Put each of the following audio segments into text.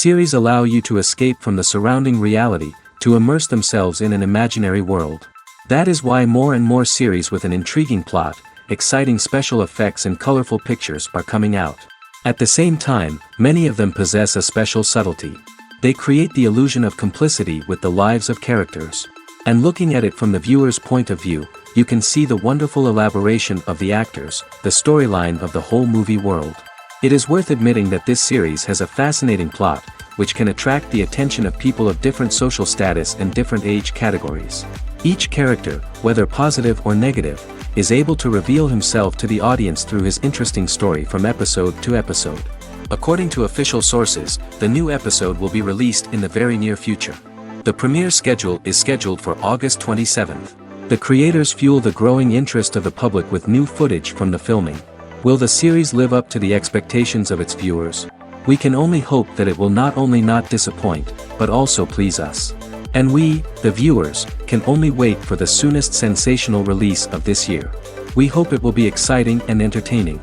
Series allow you to escape from the surrounding reality, to immerse themselves in an imaginary world. That is why more and more series with an intriguing plot, exciting special effects and colorful pictures are coming out. At the same time, many of them possess a special subtlety. They create the illusion of complicity with the lives of characters. And looking at it from the viewer's point of view, you can see the wonderful elaboration of the actors, the storyline of the whole movie world. It is worth admitting that this series has a fascinating plot, which can attract the attention of people of different social status and different age categories. Each character, whether positive or negative, is able to reveal himself to the audience through his interesting story from episode to episode. According to official sources, the new episode will be released in the very near future. The premiere schedule is scheduled for August 27th. The creators fuel the growing interest of the public with new footage from the filming. Will the series live up to the expectations of its viewers? We can only hope that it will not only not disappoint, but also please us. And we, the viewers, can only wait for the soonest sensational release of this year. We hope it will be exciting and entertaining.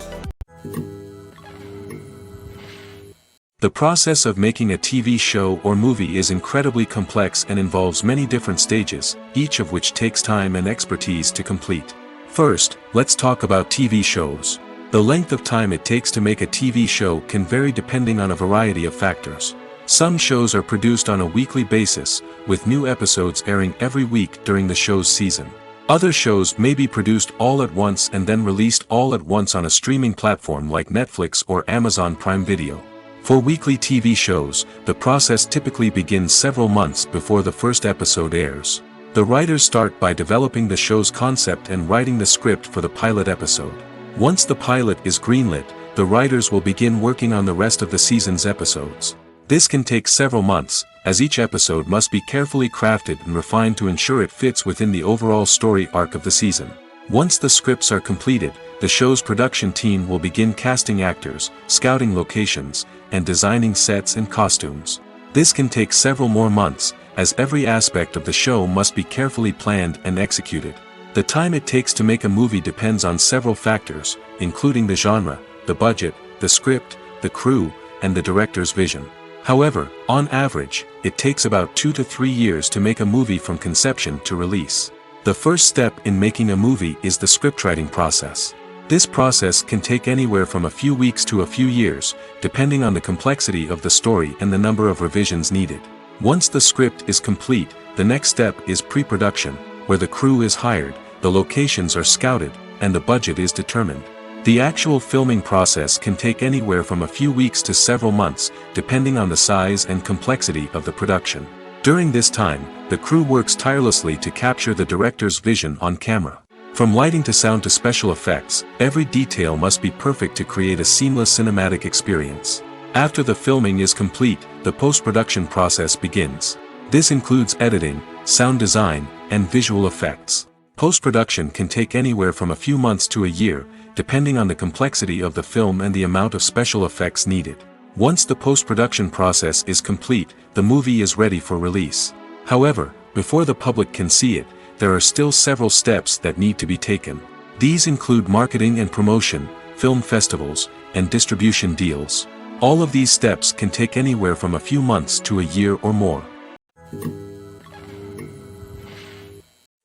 The process of making a TV show or movie is incredibly complex and involves many different stages, each of which takes time and expertise to complete. First, let's talk about TV shows. The length of time it takes to make a TV show can vary depending on a variety of factors. Some shows are produced on a weekly basis, with new episodes airing every week during the show's season. Other shows may be produced all at once and then released all at once on a streaming platform like Netflix or Amazon Prime Video. For weekly TV shows, the process typically begins several months before the first episode airs. The writers start by developing the show's concept and writing the script for the pilot episode. Once the pilot is greenlit, the writers will begin working on the rest of the season's episodes. This can take several months, as each episode must be carefully crafted and refined to ensure it fits within the overall story arc of the season. Once the scripts are completed, the show's production team will begin casting actors, scouting locations, and designing sets and costumes. This can take several more months, as every aspect of the show must be carefully planned and executed. The time it takes to make a movie depends on several factors, including the genre, the budget, the script, the crew, and the director's vision. However, on average, it takes about 2 to 3 years to make a movie from conception to release. The first step in making a movie is the scriptwriting process. This process can take anywhere from a few weeks to a few years, depending on the complexity of the story and the number of revisions needed. Once the script is complete, the next step is pre-production, where the crew is hired, the locations are scouted, and the budget is determined. The actual filming process can take anywhere from a few weeks to several months, depending on the size and complexity of the production. During this time, the crew works tirelessly to capture the director's vision on camera. From lighting to sound to special effects, every detail must be perfect to create a seamless cinematic experience. After the filming is complete, the post-production process begins. This includes editing, sound design, and visual effects. Post-production can take anywhere from a few months to a year, depending on the complexity of the film and the amount of special effects needed. Once the post-production process is complete, the movie is ready for release. However, before the public can see it, there are still several steps that need to be taken. These include marketing and promotion, film festivals, and distribution deals. All of these steps can take anywhere from a few months to a year or more.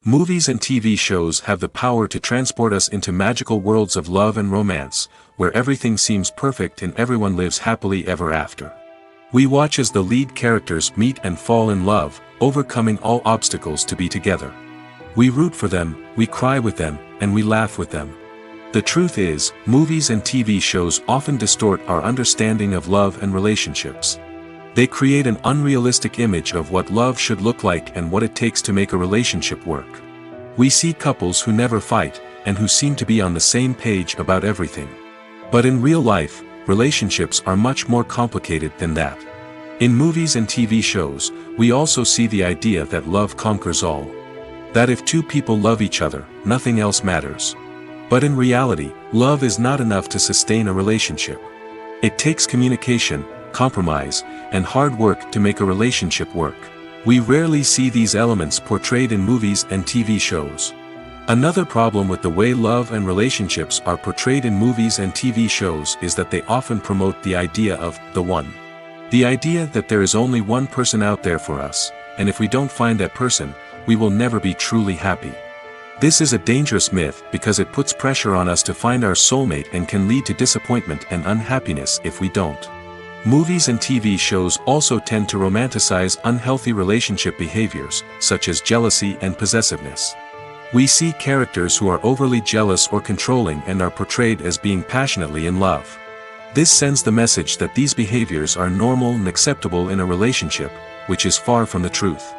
Movies and TV shows have the power to transport us into magical worlds of love and romance, where everything seems perfect and everyone lives happily ever after. We watch as the lead characters meet and fall in love, overcoming all obstacles to be together. We root for them, we cry with them, and we laugh with them. The truth is, movies and TV shows often distort our understanding of love and relationships. They create an unrealistic image of what love should look like and what it takes to make a relationship work. We see couples who never fight, and who seem to be on the same page about everything. But in real life, relationships are much more complicated than that. In movies and TV shows, we also see the idea that love conquers all. That if two people love each other, nothing else matters. But in reality, love is not enough to sustain a relationship. It takes communication, compromise, and hard work to make a relationship work. We rarely see these elements portrayed in movies and TV shows. Another problem with the way love and relationships are portrayed in movies and TV shows is that they often promote the idea of the one. The idea that there is only one person out there for us, and if we don't find that person, we will never be truly happy. This is a dangerous myth because it puts pressure on us to find our soulmate and can lead to disappointment and unhappiness if we don't. Movies and TV shows also tend to romanticize unhealthy relationship behaviors, such as jealousy and possessiveness. We see characters who are overly jealous or controlling and are portrayed as being passionately in love. This sends the message that these behaviors are normal and acceptable in a relationship, which is far from the truth.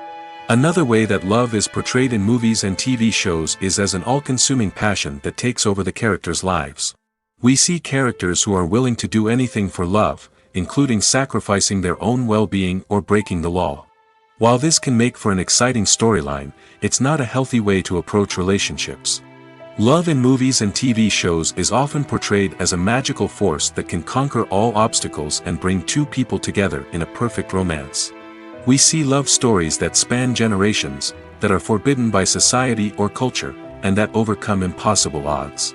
Another way that love is portrayed in movies and TV shows is as an all-consuming passion that takes over the characters' lives. We see characters who are willing to do anything for love, including sacrificing their own well-being or breaking the law. While this can make for an exciting storyline, it's not a healthy way to approach relationships. Love in movies and TV shows is often portrayed as a magical force that can conquer all obstacles and bring two people together in a perfect romance. We see love stories that span generations, that are forbidden by society or culture, and that overcome impossible odds.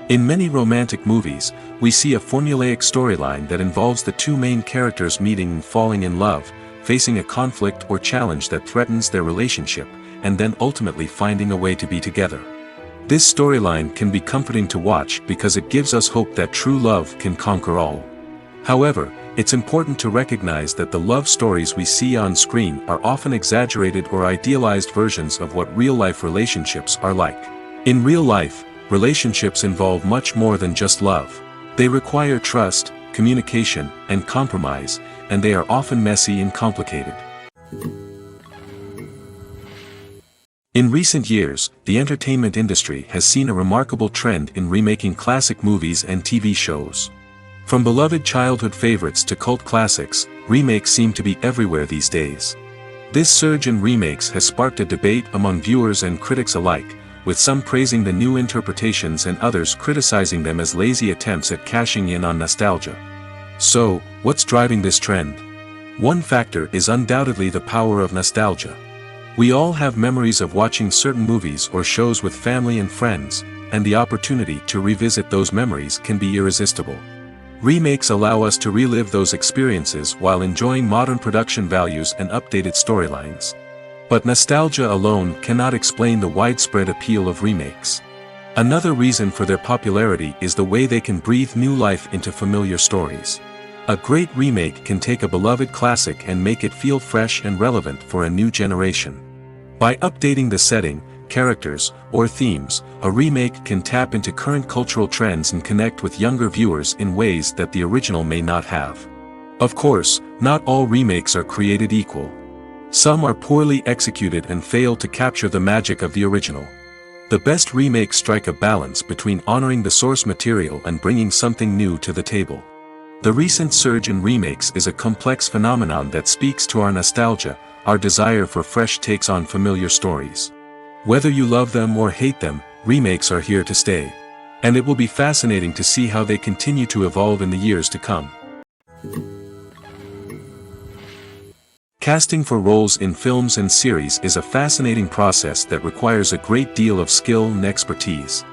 In many romantic movies, we see a formulaic storyline that involves the two main characters meeting and falling in love, facing a conflict or challenge that threatens their relationship, and then ultimately finding a way to be together. This storyline can be comforting to watch because it gives us hope that true love can conquer all. However, it's important to recognize that the love stories we see on screen are often exaggerated or idealized versions of what real-life relationships are like. In real life, relationships involve much more than just love. They require trust, communication, and compromise, and they are often messy and complicated. In recent years, the entertainment industry has seen a remarkable trend in remaking classic movies and TV shows. From beloved childhood favorites to cult classics, remakes seem to be everywhere these days. This surge in remakes has sparked a debate among viewers and critics alike, with some praising the new interpretations and others criticizing them as lazy attempts at cashing in on nostalgia. So, what's driving this trend? One factor is undoubtedly the power of nostalgia. We all have memories of watching certain movies or shows with family and friends, and the opportunity to revisit those memories can be irresistible. Remakes allow us to relive those experiences while enjoying modern production values and updated storylines. But nostalgia alone cannot explain the widespread appeal of remakes. Another reason for their popularity is the way they can breathe new life into familiar stories. A great remake can take a beloved classic and make it feel fresh and relevant for a new generation. By updating the setting, characters, or themes, a remake can tap into current cultural trends and connect with younger viewers in ways that the original may not have. Of course, not all remakes are created equal. Some are poorly executed and fail to capture the magic of the original. The best remakes strike a balance between honoring the source material and bringing something new to the table. The recent surge in remakes is a complex phenomenon that speaks to our nostalgia, our desire for fresh takes on familiar stories. Whether you love them or hate them, remakes are here to stay. And it will be fascinating to see how they continue to evolve in the years to come. Casting for roles in films and series is a fascinating process that requires a great deal of skill and expertise.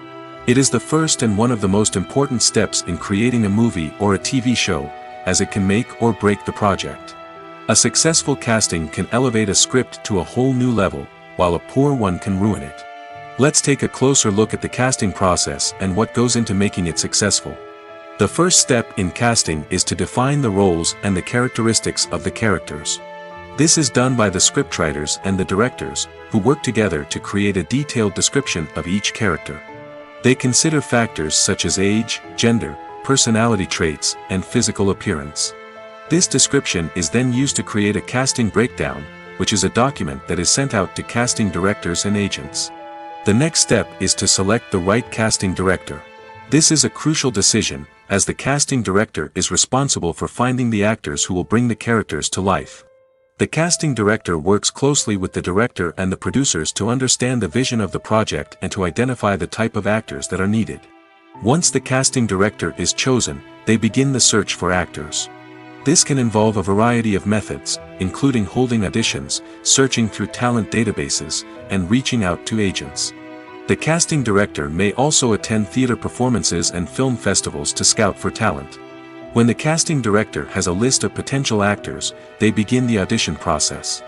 It is the first and one of the most important steps in creating a movie or a TV show, as it can make or break the project. A successful casting can elevate a script to a whole new level, while a poor one can ruin it. Let's take a closer look at the casting process and what goes into making it successful. The first step in casting is to define the roles and the characteristics of the characters. This is done by the scriptwriters and the directors, who work together to create a detailed description of each character. They consider factors such as age, gender, personality traits, and physical appearance. This description is then used to create a casting breakdown, which is a document that is sent out to casting directors and agents. The next step is to select the right casting director. This is a crucial decision, as the casting director is responsible for finding the actors who will bring the characters to life. The casting director works closely with the director and the producers to understand the vision of the project and to identify the type of actors that are needed. Once the casting director is chosen, they begin the search for actors. This can involve a variety of methods, including holding auditions, searching through talent databases, and reaching out to agents. The casting director may also attend theater performances and film festivals to scout for talent. When the casting director has a list of potential actors, they begin the audition process.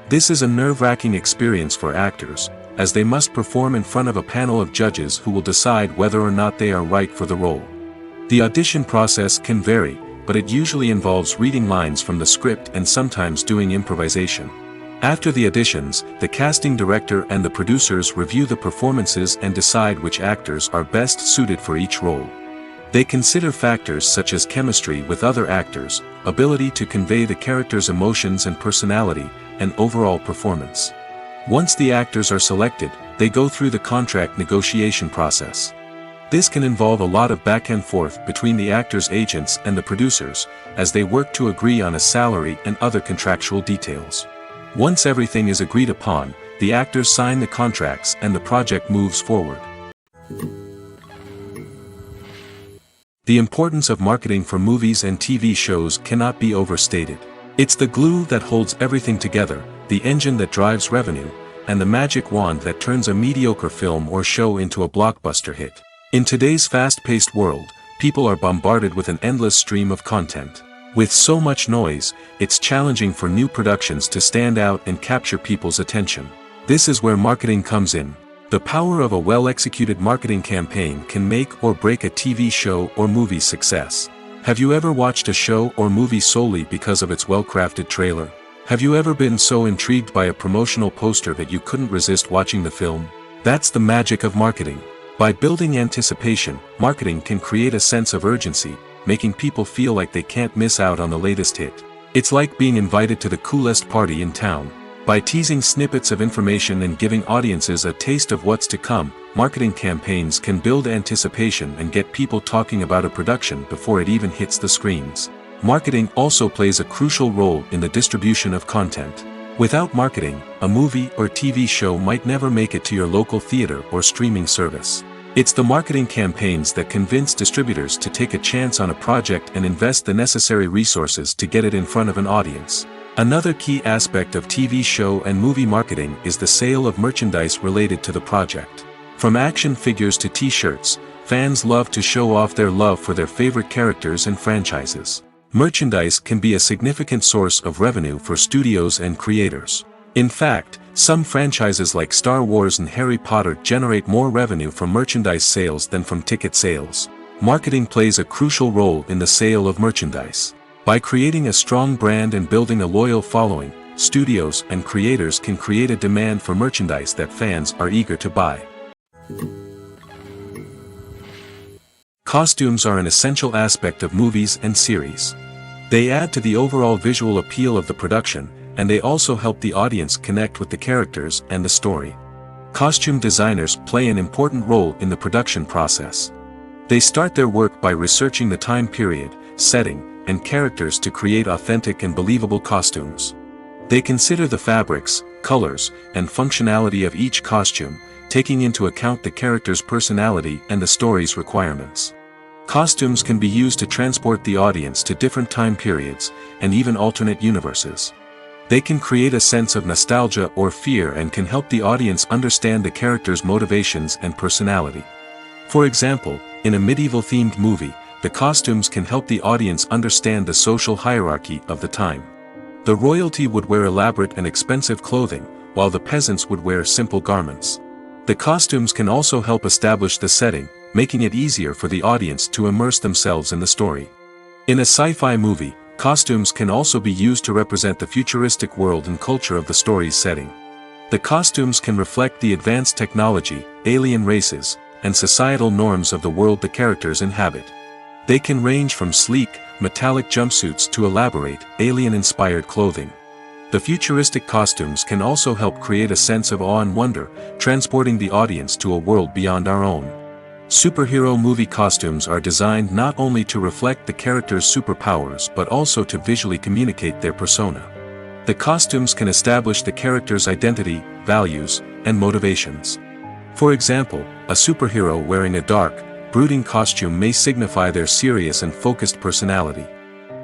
This is a nerve-wracking experience for actors, as they must perform in front of a panel of judges who will decide whether or not they are right for the role. The audition process can vary, but it usually involves reading lines from the script and sometimes doing improvisation. After the auditions, the casting director and the producers review the performances and decide which actors are best suited for each role. They consider factors such as chemistry with other actors, ability to convey the character's emotions and personality, and overall performance. Once the actors are selected, they go through the contract negotiation process. This can involve a lot of back and forth between the actors' agents and the producers, as they work to agree on a salary and other contractual details. Once everything is agreed upon, the actors sign the contracts and the project moves forward. The importance of marketing for movies and TV shows cannot be overstated. It's the glue that holds everything together, the engine that drives revenue, and the magic wand that turns a mediocre film or show into a blockbuster hit. In today's fast-paced world, people are bombarded with an endless stream of content. With so much noise, it's challenging for new productions to stand out and capture people's attention. This is where marketing comes in. The power of a well-executed marketing campaign can make or break a TV show or movie's success. Have you ever watched a show or movie solely because of its well-crafted trailer? Have you ever been so intrigued by a promotional poster that you couldn't resist watching the film? That's the magic of marketing. By building anticipation, marketing can create a sense of urgency, making people feel like they can't miss out on the latest hit. It's like being invited to the coolest party in town. By teasing snippets of information and giving audiences a taste of what's to come, marketing campaigns can build anticipation and get people talking about a production before it even hits the screens. Marketing also plays a crucial role in the distribution of content. Without marketing, a movie or TV show might never make it to your local theater or streaming service. It's the marketing campaigns that convince distributors to take a chance on a project and invest the necessary resources to get it in front of an audience. Another key aspect of TV show and movie marketing is the sale of merchandise related to the project. From action figures to t-shirts, fans love to show off their love for their favorite characters and franchises. Merchandise can be a significant source of revenue for studios and creators. In fact, some franchises like Star Wars and Harry Potter generate more revenue from merchandise sales than from ticket sales. Marketing plays a crucial role in the sale of merchandise. By creating a strong brand and building a loyal following, studios and creators can create a demand for merchandise that fans are eager to buy. Costumes are an essential aspect of movies and series. They add to the overall visual appeal of the production, and they also help the audience connect with the characters and the story. Costume designers play an important role in the production process. They start their work by researching the time period, setting, and characters to create authentic and believable costumes. They consider the fabrics, colors, and functionality of each costume, taking into account the character's personality and the story's requirements. Costumes can be used to transport the audience to different time periods, and even alternate universes. They can create a sense of nostalgia or fear and can help the audience understand the character's motivations and personality. For example, in a medieval-themed movie, the costumes can help the audience understand the social hierarchy of the time. The royalty would wear elaborate and expensive clothing, while the peasants would wear simple garments. The costumes can also help establish the setting, making it easier for the audience to immerse themselves in the story. In a sci-fi movie, costumes can also be used to represent the futuristic world and culture of the story's setting. The costumes can reflect the advanced technology, alien races, and societal norms of the world the characters inhabit. They can range from sleek, metallic jumpsuits to elaborate, alien-inspired clothing. The futuristic costumes can also help create a sense of awe and wonder, transporting the audience to a world beyond our own. Superhero movie costumes are designed not only to reflect the character's superpowers but also to visually communicate their persona. The costumes can establish the character's identity, values, and motivations. For example, a superhero wearing a dark, brooding costume may signify their serious and focused personality.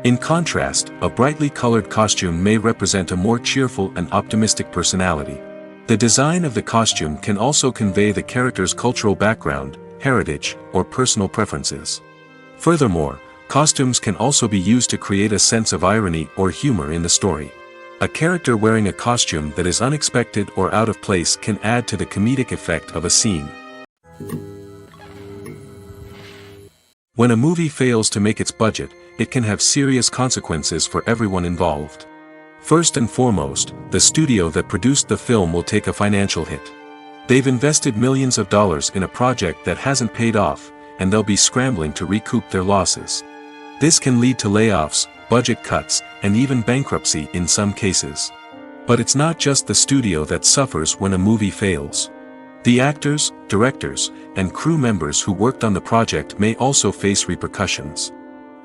In contrast, a brightly colored costume may represent a more cheerful and optimistic personality. The design of the costume can also convey the character's cultural background, heritage, or personal preferences. Furthermore, Costumes can also be used to create a sense of irony or humor in the story. A character wearing a costume that is unexpected or out of place can add to the comedic effect of a scene. When a movie fails to make its budget, it can have serious consequences for everyone involved. First and foremost, the studio that produced the film will take a financial hit. They've invested millions of dollars in a project that hasn't paid off, and they'll be scrambling to recoup their losses. This can lead to layoffs, budget cuts, and even bankruptcy in some cases. But it's not just the studio that suffers when a movie fails. The actors, directors, and crew members who worked on the project may also face repercussions.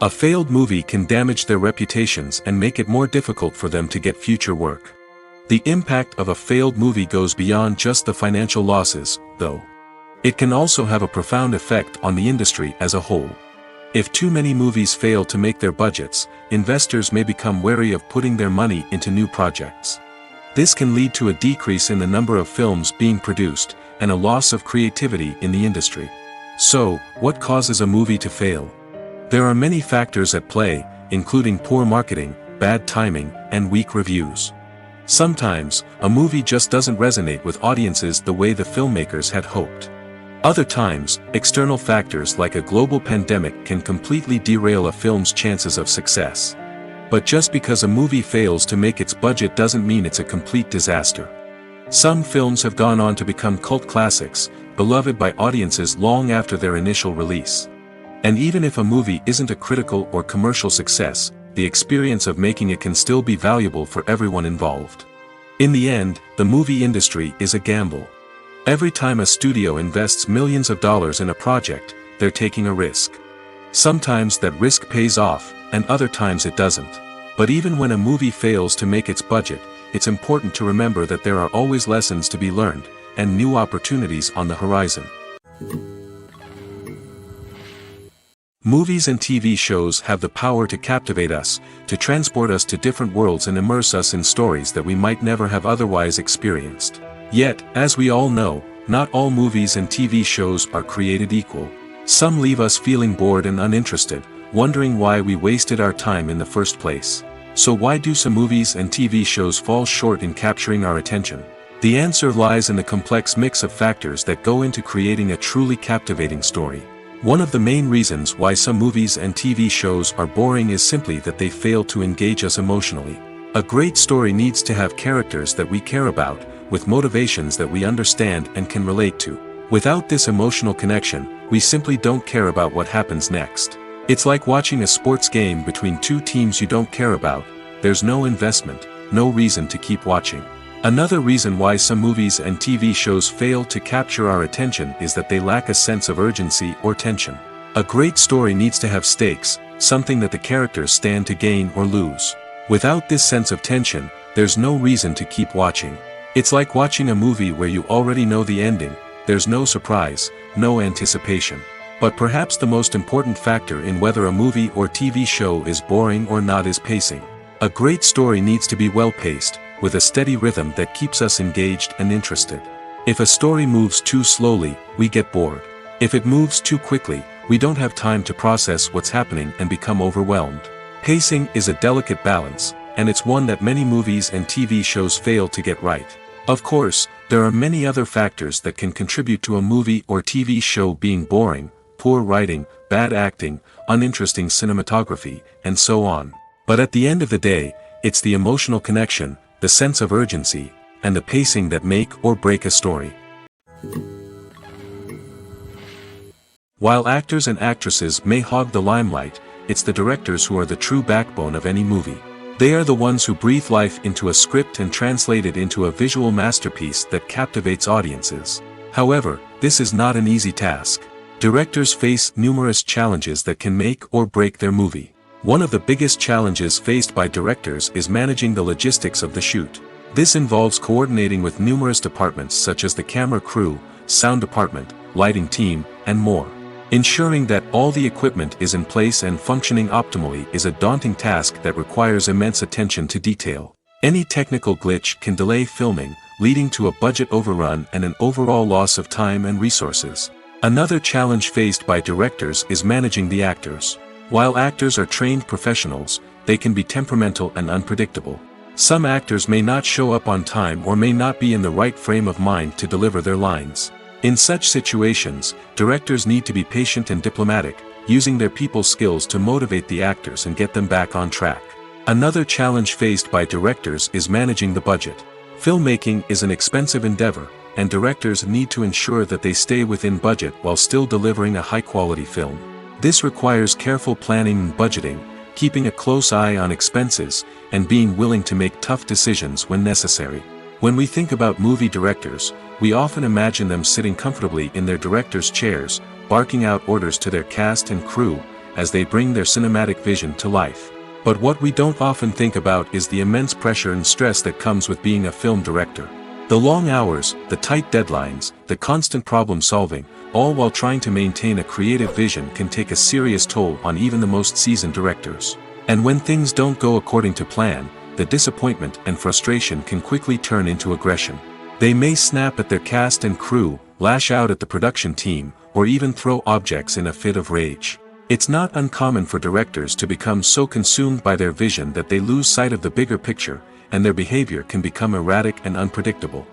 A failed movie can damage their reputations and make it more difficult for them to get future work. The impact of a failed movie goes beyond just the financial losses, though. It can also have a profound effect on the industry as a whole. If too many movies fail to make their budgets, investors may become wary of putting their money into new projects. This can lead to a decrease in the number of films being produced, and a loss of creativity in the industry. So, what causes a movie to fail? There are many factors at play, including poor marketing, bad timing, and weak reviews. Sometimes, a movie just doesn't resonate with audiences the way the filmmakers had hoped. Other times, external factors like a global pandemic can completely derail a film's chances of success. But just because a movie fails to make its budget doesn't mean it's a complete disaster. Some films have gone on to become cult classics, beloved by audiences long after their initial release. And even if a movie isn't a critical or commercial success, the experience of making it can still be valuable for everyone involved. In the end, the movie industry is a gamble. Every time a studio invests millions of dollars in a project, they're taking a risk. Sometimes that risk pays off, and other times it doesn't. But even when a movie fails to make its budget, it's important to remember that there are always lessons to be learned, and new opportunities on the horizon. Movies and TV shows have the power to captivate us, to transport us to different worlds and immerse us in stories that we might never have otherwise experienced. Yet, as we all know, not all movies and TV shows are created equal. Some leave us feeling bored and uninterested, wondering why we wasted our time in the first place. So why do some movies and TV shows fall short in capturing our attention? The answer lies in the complex mix of factors that go into creating a truly captivating story. One of the main reasons why some movies and TV shows are boring is simply that they fail to engage us emotionally. A great story needs to have characters that we care about, with motivations that we understand and can relate to. Without this emotional connection, we simply don't care about what happens next. It's like watching a sports game between two teams you don't care about. There's no investment, no reason to keep watching. Another reason why some movies and TV shows fail to capture our attention is that they lack a sense of urgency or tension. A great story needs to have stakes, something that the characters stand to gain or lose. Without this sense of tension, there's no reason to keep watching. It's like watching a movie where you already know the ending. There's no surprise, no anticipation. But perhaps the most important factor in whether a movie or TV show is boring or not is pacing. A great story needs to be well-paced, with a steady rhythm that keeps us engaged and interested. If a story moves too slowly, we get bored. If it moves too quickly, we don't have time to process what's happening and become overwhelmed. Pacing is a delicate balance, and it's one that many movies and TV shows fail to get right. Of course, there are many other factors that can contribute to a movie or TV show being boring: poor writing, bad acting, uninteresting cinematography, and so on. But at the end of the day, it's the emotional connection, the sense of urgency, and the pacing that make or break a story. While actors and actresses may hog the limelight, it's the directors who are the true backbone of any movie. They are the ones who breathe life into a script and translate it into a visual masterpiece that captivates audiences. However, this is not an easy task. Directors face numerous challenges that can make or break their movie. One of the biggest challenges faced by directors is managing the logistics of the shoot. This involves coordinating with numerous departments such as the camera crew, sound department, lighting team, and more. Ensuring that all the equipment is in place and functioning optimally is a daunting task that requires immense attention to detail. Any technical glitch can delay filming, leading to a budget overrun and an overall loss of time and resources. Another challenge faced by directors is managing the actors. While actors are trained professionals, they can be temperamental and unpredictable. Some actors may not show up on time or may not be in the right frame of mind to deliver their lines. In such situations, directors need to be patient and diplomatic, using their people skills to motivate the actors and get them back on track. Another challenge faced by directors is managing the budget. Filmmaking is an expensive endeavor, and directors need to ensure that they stay within budget while still delivering a high-quality film. This requires careful planning and budgeting, keeping a close eye on expenses, and being willing to make tough decisions when necessary. When we think about movie directors, we often imagine them sitting comfortably in their director's chairs, barking out orders to their cast and crew, as they bring their cinematic vision to life. But what we don't often think about is the immense pressure and stress that comes with being a film director. The long hours, the tight deadlines, the constant problem solving, all while trying to maintain a creative vision can take a serious toll on even the most seasoned directors. And when things don't go according to plan, the disappointment and frustration can quickly turn into aggression. They may snap at their cast and crew, lash out at the production team, or even throw objects in a fit of rage. It's not uncommon for directors to become so consumed by their vision that they lose sight of the bigger picture, and their behavior can become erratic and unpredictable.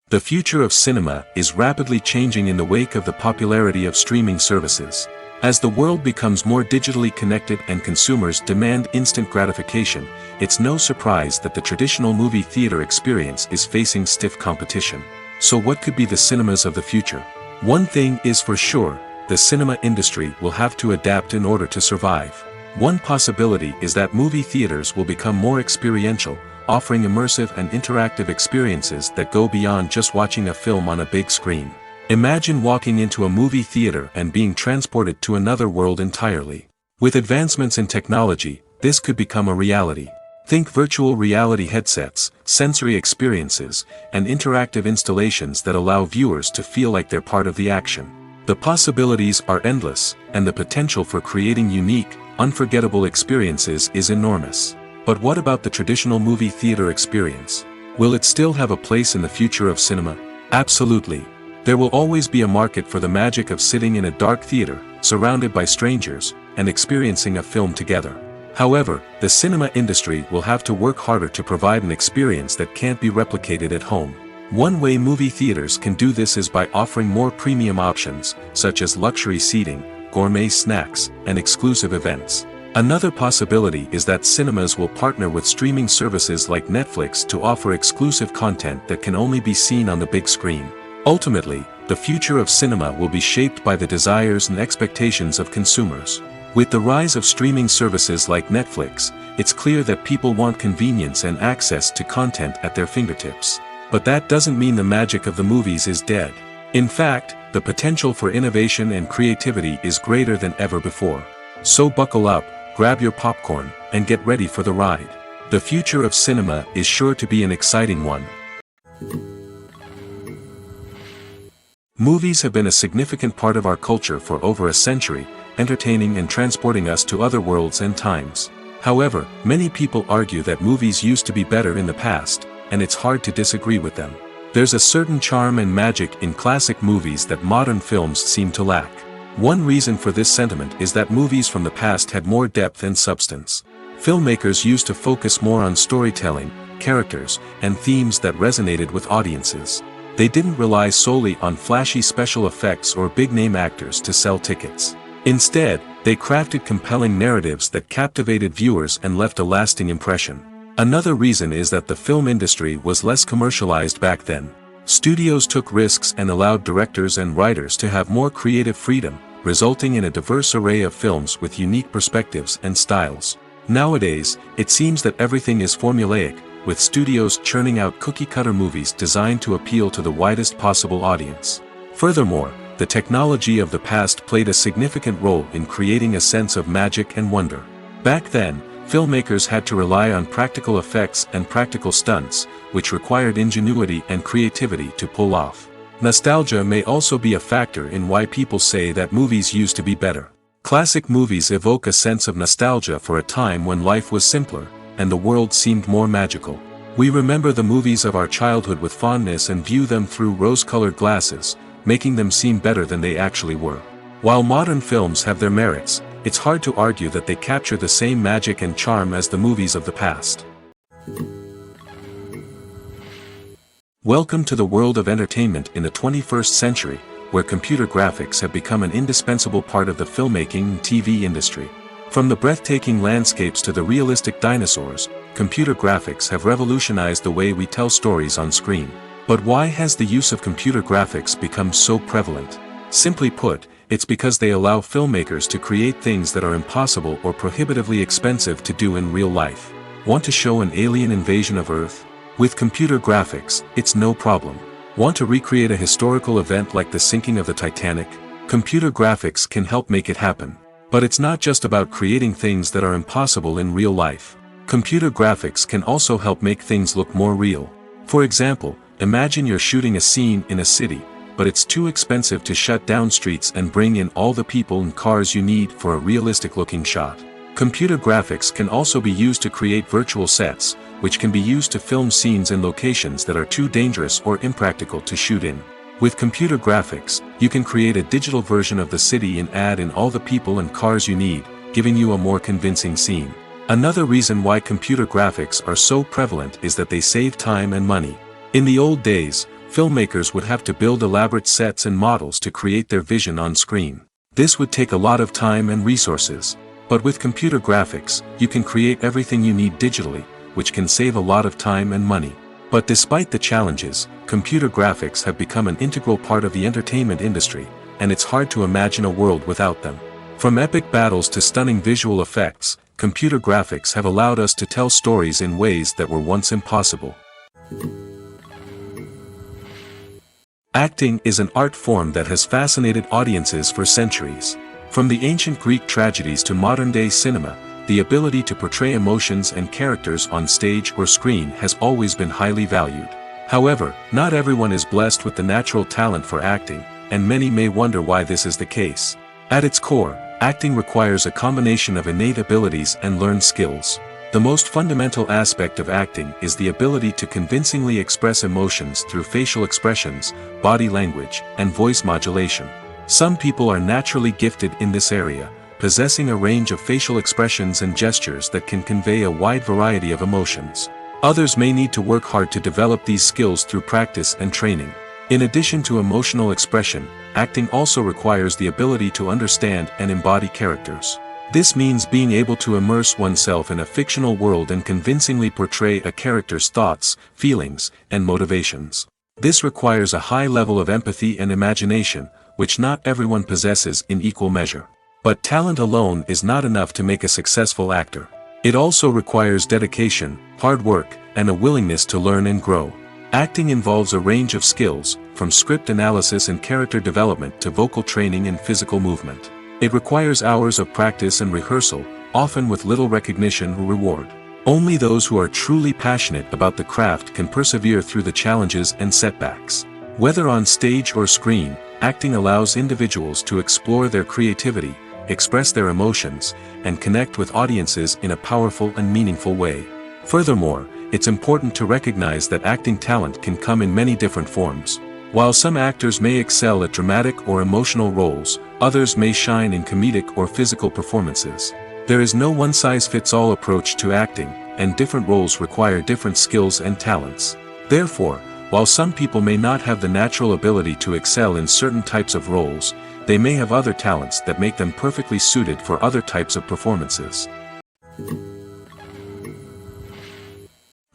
The future of cinema is rapidly changing in the wake of the popularity of streaming services. As the world becomes more digitally connected and consumers demand instant gratification, it's no surprise that the traditional movie theater experience is facing stiff competition. So what could be the cinemas of the future? One thing is for sure, the cinema industry will have to adapt in order to survive. One possibility is that movie theaters will become more experiential, offering immersive and interactive experiences that go beyond just watching a film on a big screen. Imagine walking into a movie theater and being transported to another world entirely. With advancements in technology, this could become a reality. Think virtual reality headsets, sensory experiences, and interactive installations that allow viewers to feel like they're part of the action. The possibilities are endless, and the potential for creating unique, unforgettable experiences is enormous. But what about the traditional movie theater experience? Will it still have a place in the future of cinema? Absolutely. There will always be a market for the magic of sitting in a dark theater, surrounded by strangers, and experiencing a film together. However, the cinema industry will have to work harder to provide an experience that can't be replicated at home. One way movie theaters can do this is by offering more premium options, such as luxury seating, gourmet snacks, and exclusive events. Another possibility is that cinemas will partner with streaming services like Netflix to offer exclusive content that can only be seen on the big screen. Ultimately, the future of cinema will be shaped by the desires and expectations of consumers. With the rise of streaming services like Netflix, it's clear that people want convenience and access to content at their fingertips. But that doesn't mean the magic of the movies is dead. In fact, the potential for innovation and creativity is greater than ever before. So buckle up, grab your popcorn, and get ready for the ride. The future of cinema is sure to be an exciting one. Movies have been a significant part of our culture for over a century, entertaining and transporting us to other worlds and times. However, many people argue that movies used to be better in the past, and it's hard to disagree with them. There's a certain charm and magic in classic movies that modern films seem to lack. One reason for this sentiment is that movies from the past had more depth and substance. Filmmakers used to focus more on storytelling, characters, and themes that resonated with audiences. They didn't rely solely on flashy special effects or big-name actors to sell tickets. Instead, they crafted compelling narratives that captivated viewers and left a lasting impression. Another reason is that the film industry was less commercialized back then. Studios took risks and allowed directors and writers to have more creative freedom, resulting in a diverse array of films with unique perspectives and styles. Nowadays, it seems that everything is formulaic, with studios churning out cookie-cutter movies designed to appeal to the widest possible audience. Furthermore, the technology of the past played a significant role in creating a sense of magic and wonder. Back then, filmmakers had to rely on practical effects and practical stunts, which required ingenuity and creativity to pull off. Nostalgia may also be a factor in why people say that movies used to be better. Classic movies evoke a sense of nostalgia for a time when life was simpler, and the world seemed more magical. We remember the movies of our childhood with fondness and view them through rose-colored glasses, making them seem better than they actually were. While modern films have their merits, it's hard to argue that they capture the same magic and charm as the movies of the past. Welcome to the world of entertainment in the 21st century, where computer graphics have become an indispensable part of the filmmaking and TV industry. From the breathtaking landscapes to the realistic dinosaurs, computer graphics have revolutionized the way we tell stories on screen. But why has the use of computer graphics become so prevalent? Simply put, it's because they allow filmmakers to create things that are impossible or prohibitively expensive to do in real life. Want to show an alien invasion of Earth? With computer graphics, it's no problem. Want to recreate a historical event like the sinking of the Titanic? Computer graphics can help make it happen. But it's not just about creating things that are impossible in real life. Computer graphics can also help make things look more real. For example, imagine you're shooting a scene in a city, but it's too expensive to shut down streets and bring in all the people and cars you need for a realistic-looking shot. Computer graphics can also be used to create virtual sets, which can be used to film scenes in locations that are too dangerous or impractical to shoot in. With computer graphics, you can create a digital version of the city and add in all the people and cars you need, giving you a more convincing scene. Another reason why computer graphics are so prevalent is that they save time and money. In the old days, filmmakers would have to build elaborate sets and models to create their vision on screen. This would take a lot of time and resources. But with computer graphics, you can create everything you need digitally, which can save a lot of time and money. But despite the challenges, computer graphics have become an integral part of the entertainment industry, and it's hard to imagine a world without them. From epic battles to stunning visual effects, computer graphics have allowed us to tell stories in ways that were once impossible. Acting is an art form that has fascinated audiences for centuries. From the ancient Greek tragedies to modern-day cinema, the ability to portray emotions and characters on stage or screen has always been highly valued. However, not everyone is blessed with the natural talent for acting, and many may wonder why this is the case. At its core, acting requires a combination of innate abilities and learned skills. The most fundamental aspect of acting is the ability to convincingly express emotions through facial expressions, body language, and voice modulation. Some people are naturally gifted in this area, possessing a range of facial expressions and gestures that can convey a wide variety of emotions. Others may need to work hard to develop these skills through practice and training. In addition to emotional expression, acting also requires the ability to understand and embody characters. This means being able to immerse oneself in a fictional world and convincingly portray a character's thoughts, feelings, and motivations. This requires a high level of empathy and imagination, which not everyone possesses in equal measure. But talent alone is not enough to make a successful actor. It also requires dedication, hard work, and a willingness to learn and grow. Acting involves a range of skills, from script analysis and character development to vocal training and physical movement. It requires hours of practice and rehearsal, often with little recognition or reward. Only those who are truly passionate about the craft can persevere through the challenges and setbacks. Whether on stage or screen, acting allows individuals to explore their creativity, express their emotions, and connect with audiences in a powerful and meaningful way. Furthermore, it's important to recognize that acting talent can come in many different forms. While some actors may excel at dramatic or emotional roles, others may shine in comedic or physical performances. There is no one-size-fits-all approach to acting, and different roles require different skills and talents. Therefore, while some people may not have the natural ability to excel in certain types of roles, they may have other talents that make them perfectly suited for other types of performances.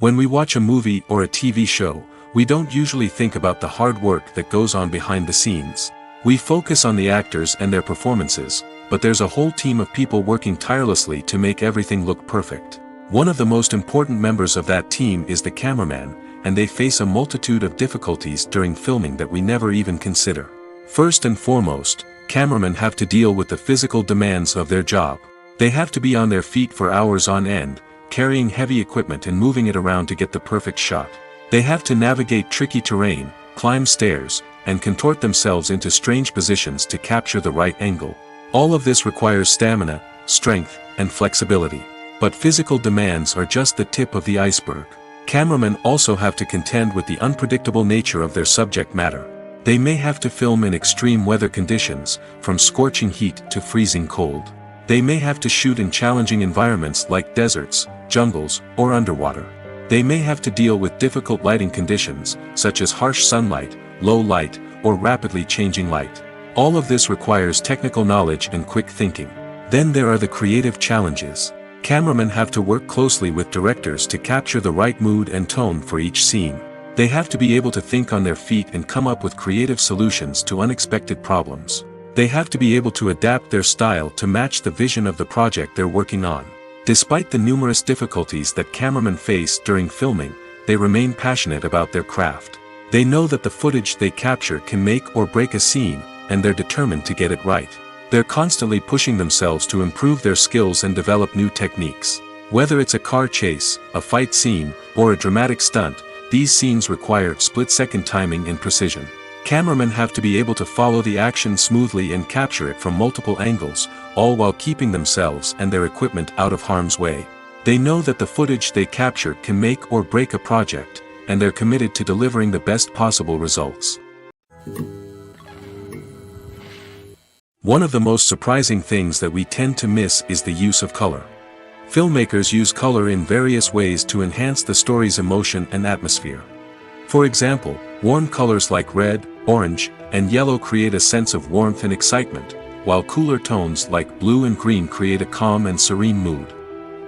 When we watch a movie or a TV show, we don't usually think about the hard work that goes on behind the scenes. We focus on the actors and their performances, but there's a whole team of people working tirelessly to make everything look perfect. One of the most important members of that team is the cameraman, and they face a multitude of difficulties during filming that we never even consider. First and foremost, cameramen have to deal with the physical demands of their job. They have to be on their feet for hours on end, carrying heavy equipment and moving it around to get the perfect shot. They have to navigate tricky terrain, climb stairs, and contort themselves into strange positions to capture the right angle. All of this requires stamina, strength, and flexibility. But physical demands are just the tip of the iceberg. Cameramen also have to contend with the unpredictable nature of their subject matter. They may have to film in extreme weather conditions, from scorching heat to freezing cold. They may have to shoot in challenging environments like deserts, jungles, or underwater. They may have to deal with difficult lighting conditions, such as harsh sunlight, low light, or rapidly changing light. All of this requires technical knowledge and quick thinking. Then there are the creative challenges. Cameramen have to work closely with directors to capture the right mood and tone for each scene. They have to be able to think on their feet and come up with creative solutions to unexpected problems. They have to be able to adapt their style to match the vision of the project they're working on. Despite the numerous difficulties that cameramen face during filming, they remain passionate about their craft. They know that the footage they capture can make or break a scene, and they're determined to get it right. They're constantly pushing themselves to improve their skills and develop new techniques. Whether it's a car chase, a fight scene, or a dramatic stunt, these scenes require split-second timing and precision. Cameramen have to be able to follow the action smoothly and capture it from multiple angles, all while keeping themselves and their equipment out of harm's way. They know that the footage they capture can make or break a project, and they're committed to delivering the best possible results. One of the most surprising things that we tend to miss is the use of color. Filmmakers use color in various ways to enhance the story's emotion and atmosphere. For example, warm colors like red, orange, and yellow create a sense of warmth and excitement, while cooler tones like blue and green create a calm and serene mood.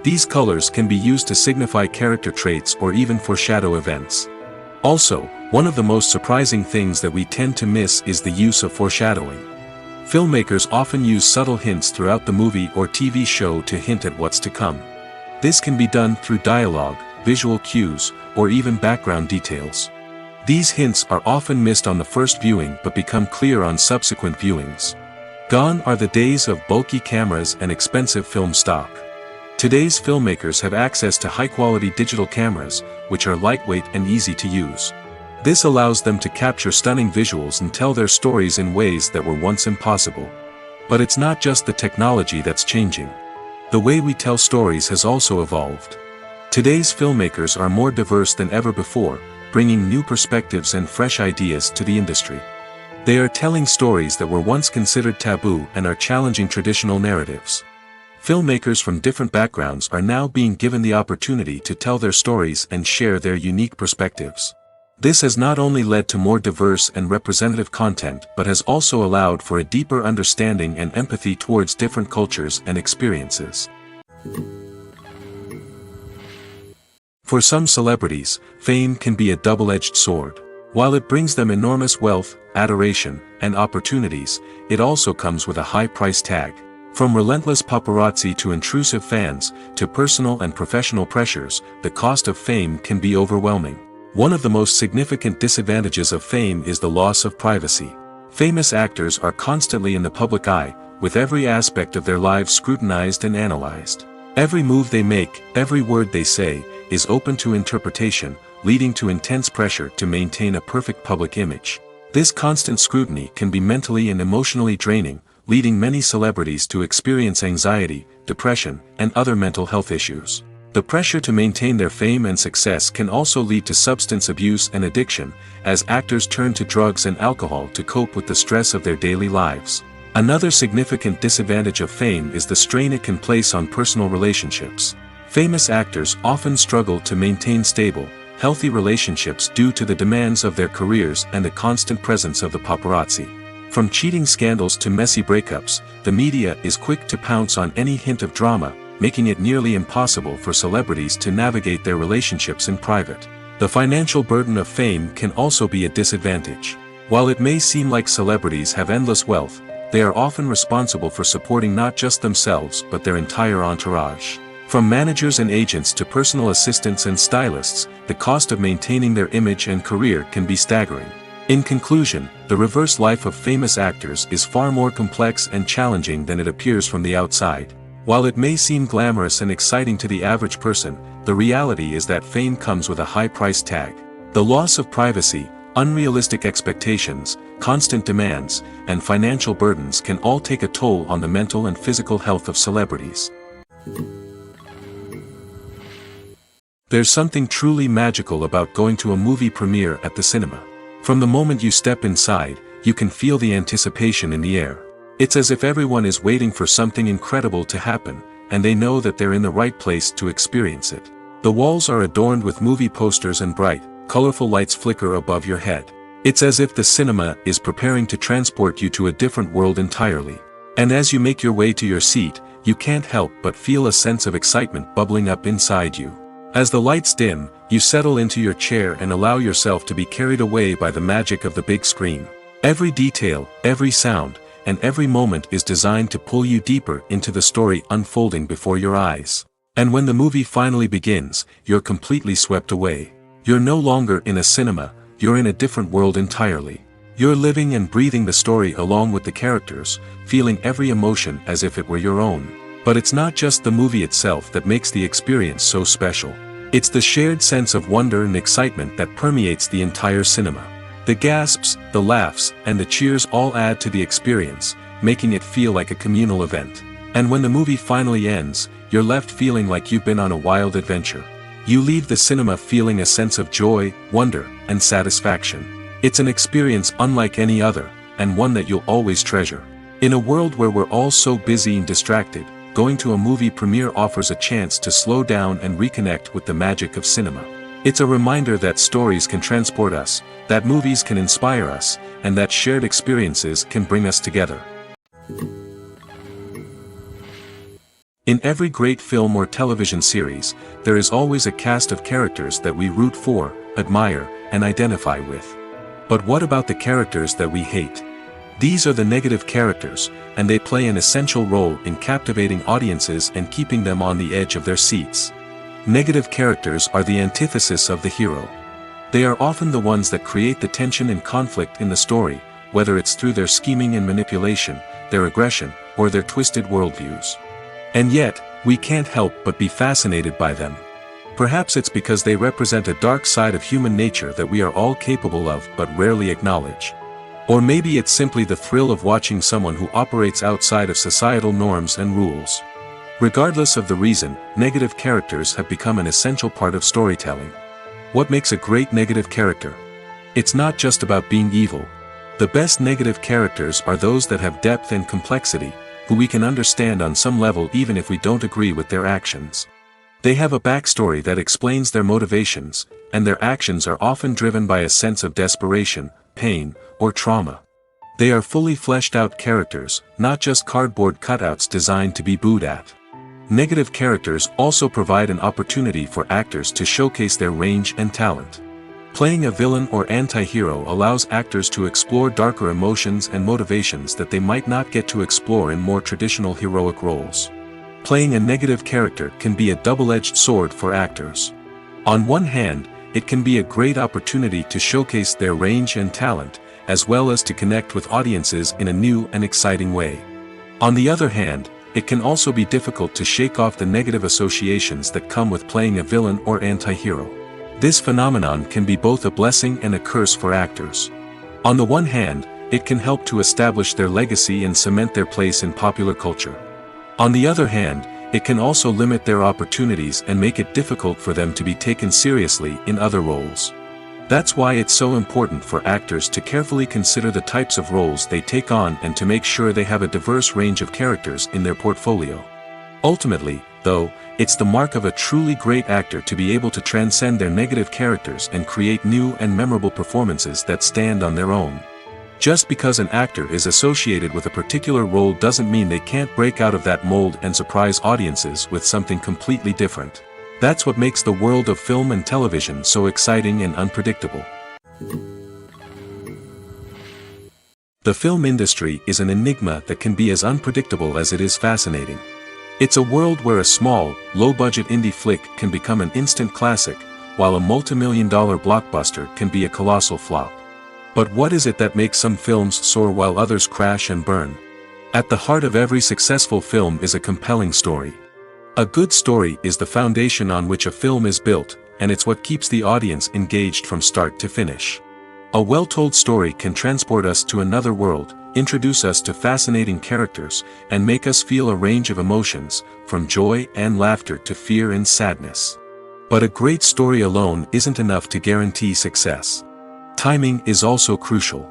These colors can be used to signify character traits or even foreshadow events. Also, one of the most surprising things that we tend to miss is the use of foreshadowing. Filmmakers often use subtle hints throughout the movie or TV show to hint at what's to come. This can be done through dialogue, visual cues, or even background details. These hints are often missed on the first viewing but become clear on subsequent viewings. Gone are the days of bulky cameras and expensive film stock. Today's filmmakers have access to high-quality digital cameras, which are lightweight and easy to use. This allows them to capture stunning visuals and tell their stories in ways that were once impossible. But it's not just the technology that's changing. The way we tell stories has also evolved. Today's filmmakers are more diverse than ever before, bringing new perspectives and fresh ideas to the industry. They are telling stories that were once considered taboo and are challenging traditional narratives. Filmmakers from different backgrounds are now being given the opportunity to tell their stories and share their unique perspectives. This has not only led to more diverse and representative content but has also allowed for a deeper understanding and empathy towards different cultures and experiences. For some celebrities, fame can be a double-edged sword. While it brings them enormous wealth, adoration, and opportunities, it also comes with a high price tag. From relentless paparazzi to intrusive fans, to personal and professional pressures, the cost of fame can be overwhelming. One of the most significant disadvantages of fame is the loss of privacy. Famous actors are constantly in the public eye, with every aspect of their lives scrutinized and analyzed. Every move they make, every word they say, is open to interpretation, leading to intense pressure to maintain a perfect public image. This constant scrutiny can be mentally and emotionally draining, leading many celebrities to experience anxiety, depression, and other mental health issues. The pressure to maintain their fame and success can also lead to substance abuse and addiction, as actors turn to drugs and alcohol to cope with the stress of their daily lives. Another significant disadvantage of fame is the strain it can place on personal relationships. Famous actors often struggle to maintain stable, healthy relationships due to the demands of their careers and the constant presence of the paparazzi. From cheating scandals to messy breakups, the media is quick to pounce on any hint of drama, making it nearly impossible for celebrities to navigate their relationships in private. The financial burden of fame can also be a disadvantage. While it may seem like celebrities have endless wealth, they are often responsible for supporting not just themselves but their entire entourage. From managers and agents to personal assistants and stylists, the cost of maintaining their image and career can be staggering. In conclusion, the reverse life of famous actors is far more complex and challenging than it appears from the outside. While it may seem glamorous and exciting to the average person, the reality is that fame comes with a high price tag. The loss of privacy, unrealistic expectations, constant demands, and financial burdens can all take a toll on the mental and physical health of celebrities. There's something truly magical about going to a movie premiere at the cinema. From the moment you step inside, you can feel the anticipation in the air. It's as if everyone is waiting for something incredible to happen, and they know that they're in the right place to experience it. The walls are adorned with movie posters and bright, colorful lights flicker above your head. It's as if the cinema is preparing to transport you to a different world entirely. And as you make your way to your seat, you can't help but feel a sense of excitement bubbling up inside you. As the lights dim, you settle into your chair and allow yourself to be carried away by the magic of the big screen. Every detail, every sound, and every moment is designed to pull you deeper into the story unfolding before your eyes. And when the movie finally begins, you're completely swept away. You're no longer in a cinema, you're in a different world entirely. You're living and breathing the story along with the characters, feeling every emotion as if it were your own. But it's not just the movie itself that makes the experience so special. It's the shared sense of wonder and excitement that permeates the entire cinema. The gasps, the laughs, and the cheers all add to the experience, making it feel like a communal event. And when the movie finally ends, you're left feeling like you've been on a wild adventure. You leave the cinema feeling a sense of joy, wonder, and satisfaction. It's an experience unlike any other, and one that you'll always treasure. In a world where we're all so busy and distracted, going to a movie premiere offers a chance to slow down and reconnect with the magic of cinema. It's a reminder that stories can transport us, that movies can inspire us, and that shared experiences can bring us together. In every great film or television series, there is always a cast of characters that we root for, admire, and identify with. But what about the characters that we hate? These are the negative characters, and they play an essential role in captivating audiences and keeping them on the edge of their seats. Negative characters are the antithesis of the hero. They are often the ones that create the tension and conflict in the story, whether it's through their scheming and manipulation, their aggression, or their twisted worldviews. And yet, we can't help but be fascinated by them. Perhaps it's because they represent a dark side of human nature that we are all capable of but rarely acknowledge. Or maybe it's simply the thrill of watching someone who operates outside of societal norms and rules. Regardless of the reason, negative characters have become an essential part of storytelling. What makes a great negative character? It's not just about being evil. The best negative characters are those that have depth and complexity, who we can understand on some level even if we don't agree with their actions. They have a backstory that explains their motivations, and their actions are often driven by a sense of desperation, pain, or trauma. They are fully fleshed out characters, not just cardboard cutouts designed to be booed at. Negative characters also provide an opportunity for actors to showcase their range and talent. Playing a villain or anti-hero allows actors to explore darker emotions and motivations that they might not get to explore in more traditional heroic roles. Playing a negative character can be a double-edged sword for actors. On one hand, it can be a great opportunity to showcase their range and talent, as well as to connect with audiences in a new and exciting way. On the other hand, it can also be difficult to shake off the negative associations that come with playing a villain or anti-hero. This phenomenon can be both a blessing and a curse for actors. On the one hand, it can help to establish their legacy and cement their place in popular culture. On the other hand, it can also limit their opportunities and make it difficult for them to be taken seriously in other roles. That's why it's so important for actors to carefully consider the types of roles they take on and to make sure they have a diverse range of characters in their portfolio. Ultimately, though, it's the mark of a truly great actor to be able to transcend their negative characters and create new and memorable performances that stand on their own. Just because an actor is associated with a particular role doesn't mean they can't break out of that mold and surprise audiences with something completely different. That's what makes the world of film and television so exciting and unpredictable. The film industry is an enigma that can be as unpredictable as it is fascinating. It's a world where a small, low-budget indie flick can become an instant classic, while a multi-million-dollar blockbuster can be a colossal flop. But what is it that makes some films soar while others crash and burn? At the heart of every successful film is a compelling story. A good story is the foundation on which a film is built, and it's what keeps the audience engaged from start to finish. A well-told story can transport us to another world, introduce us to fascinating characters, and make us feel a range of emotions, from joy and laughter to fear and sadness. But a great story alone isn't enough to guarantee success. Timing is also crucial.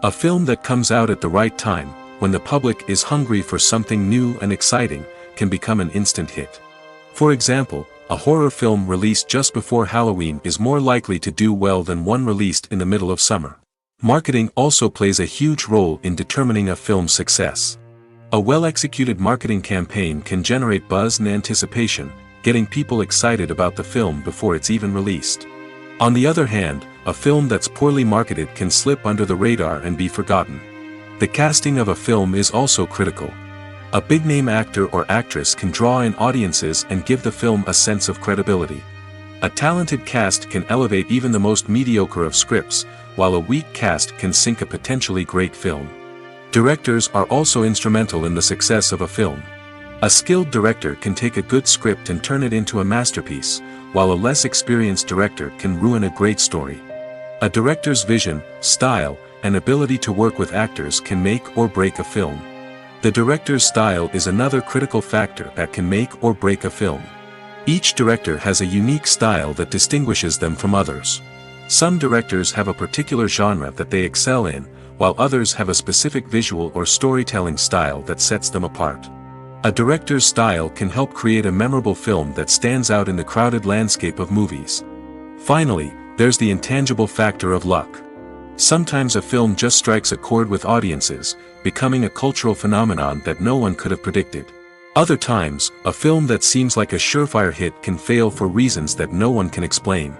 A film that comes out at the right time, when the public is hungry for something new and exciting, can become an instant hit. For example, a horror film released just before Halloween is more likely to do well than one released in the middle of summer. Marketing also plays a huge role in determining a film's success. A well-executed marketing campaign can generate buzz and anticipation, getting people excited about the film before it's even released. On the other hand, a film that's poorly marketed can slip under the radar and be forgotten. The casting of a film is also critical. A big-name actor or actress can draw in audiences and give the film a sense of credibility. A talented cast can elevate even the most mediocre of scripts, while a weak cast can sink a potentially great film. Directors are also instrumental in the success of a film. A skilled director can take a good script and turn it into a masterpiece, while a less experienced director can ruin a great story. A director's vision, style, and ability to work with actors can make or break a film. The director's style is another critical factor that can make or break a film. Each director has a unique style that distinguishes them from others. Some directors have a particular genre that they excel in, while others have a specific visual or storytelling style that sets them apart. A director's style can help create a memorable film that stands out in the crowded landscape of movies. Finally, there's the intangible factor of luck. Sometimes a film just strikes a chord with audiences, becoming a cultural phenomenon that no one could have predicted. Other times, a film that seems like a surefire hit can fail for reasons that no one can explain.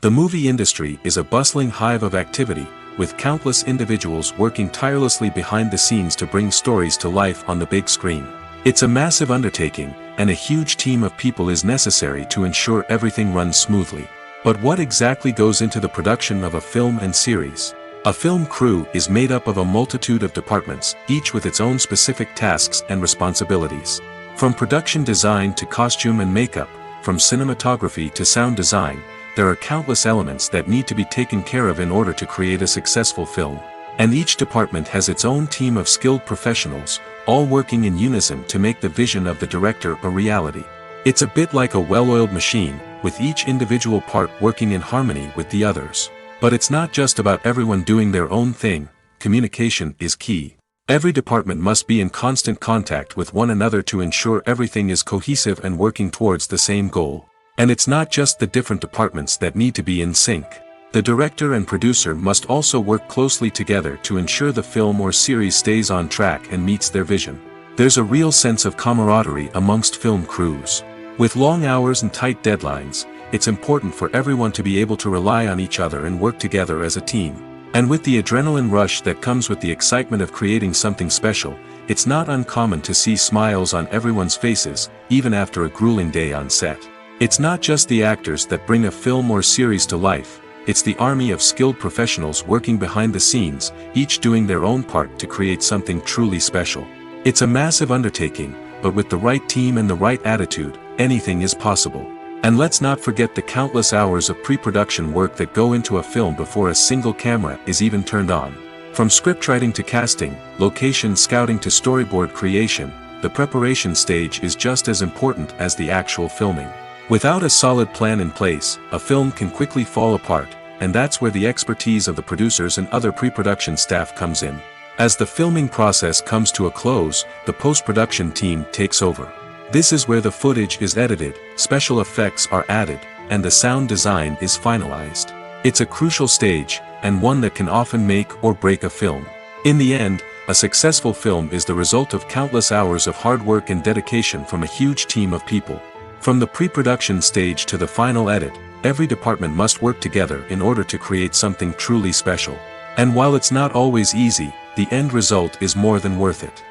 The movie industry is a bustling hive of activity, with countless individuals working tirelessly behind the scenes to bring stories to life on the big screen. It's a massive undertaking, and a huge team of people is necessary to ensure everything runs smoothly. But what exactly goes into the production of a film and series? A film crew is made up of a multitude of departments, each with its own specific tasks and responsibilities. From production design to costume and makeup, from cinematography to sound design, there are countless elements that need to be taken care of in order to create a successful film. And each department has its own team of skilled professionals, all working in unison to make the vision of the director a reality. It's a bit like a well-oiled machine, with each individual part working in harmony with the others. But it's not just about everyone doing their own thing. Communication is key. Every department must be in constant contact with one another to ensure everything is cohesive and working towards the same goal. And it's not just the different departments that need to be in sync. The director and producer must also work closely together to ensure the film or series stays on track and meets their vision. There's a real sense of camaraderie amongst film crews. With long hours and tight deadlines, it's important for everyone to be able to rely on each other and work together as a team. And with the adrenaline rush that comes with the excitement of creating something special, it's not uncommon to see smiles on everyone's faces, even after a grueling day on set. It's not just the actors that bring a film or series to life, it's the army of skilled professionals working behind the scenes, each doing their own part to create something truly special. It's a massive undertaking, but with the right team and the right attitude, anything is possible. And let's not forget the countless hours of pre-production work that go into a film before a single camera is even turned on. From scriptwriting to casting, location scouting to storyboard creation, the preparation stage is just as important as the actual filming. Without a solid plan in place, a film can quickly fall apart, and that's where the expertise of the producers and other pre-production staff comes in. As the filming process comes to a close, the post-production team takes over. This is where the footage is edited, special effects are added, and the sound design is finalized. It's a crucial stage, and one that can often make or break a film. In the end, a successful film is the result of countless hours of hard work and dedication from a huge team of people. From the pre-production stage to the final edit, every department must work together in order to create something truly special. And while it's not always easy, the end result is more than worth it.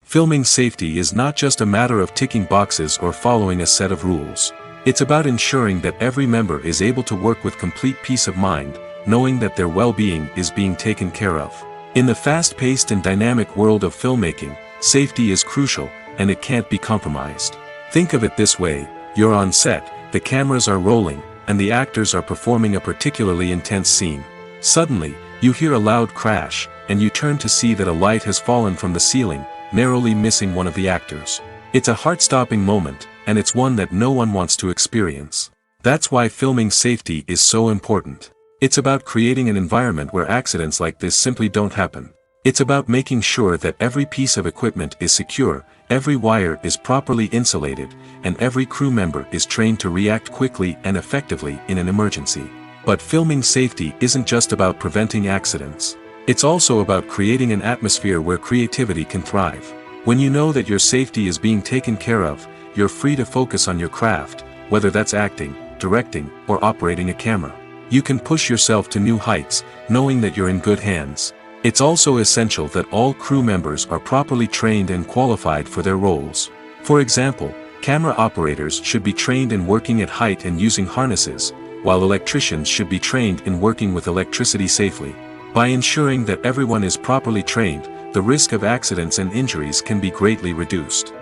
Filming safety is not just a matter of ticking boxes or following a set of rules. It's about ensuring that every member is able to work with complete peace of mind, knowing that their well-being is being taken care of. In the fast-paced and dynamic world of filmmaking, safety is crucial, and it can't be compromised. Think of it this way, you're on set, the cameras are rolling, and the actors are performing a particularly intense scene. Suddenly, you hear a loud crash, and you turn to see that a light has fallen from the ceiling, narrowly missing one of the actors. It's a heart-stopping moment, and it's one that no one wants to experience. That's why filming safety is so important. It's about creating an environment where accidents like this simply don't happen. It's about making sure that every piece of equipment is secure, every wire is properly insulated, and every crew member is trained to react quickly and effectively in an emergency. But filming safety isn't just about preventing accidents. It's also about creating an atmosphere where creativity can thrive. When you know that your safety is being taken care of, you're free to focus on your craft, whether that's acting, directing, or operating a camera. You can push yourself to new heights, knowing that you're in good hands. It's also essential that all crew members are properly trained and qualified for their roles. For example, camera operators should be trained in working at height and using harnesses, while electricians should be trained in working with electricity safely. By ensuring that everyone is properly trained, the risk of accidents and injuries can be greatly reduced.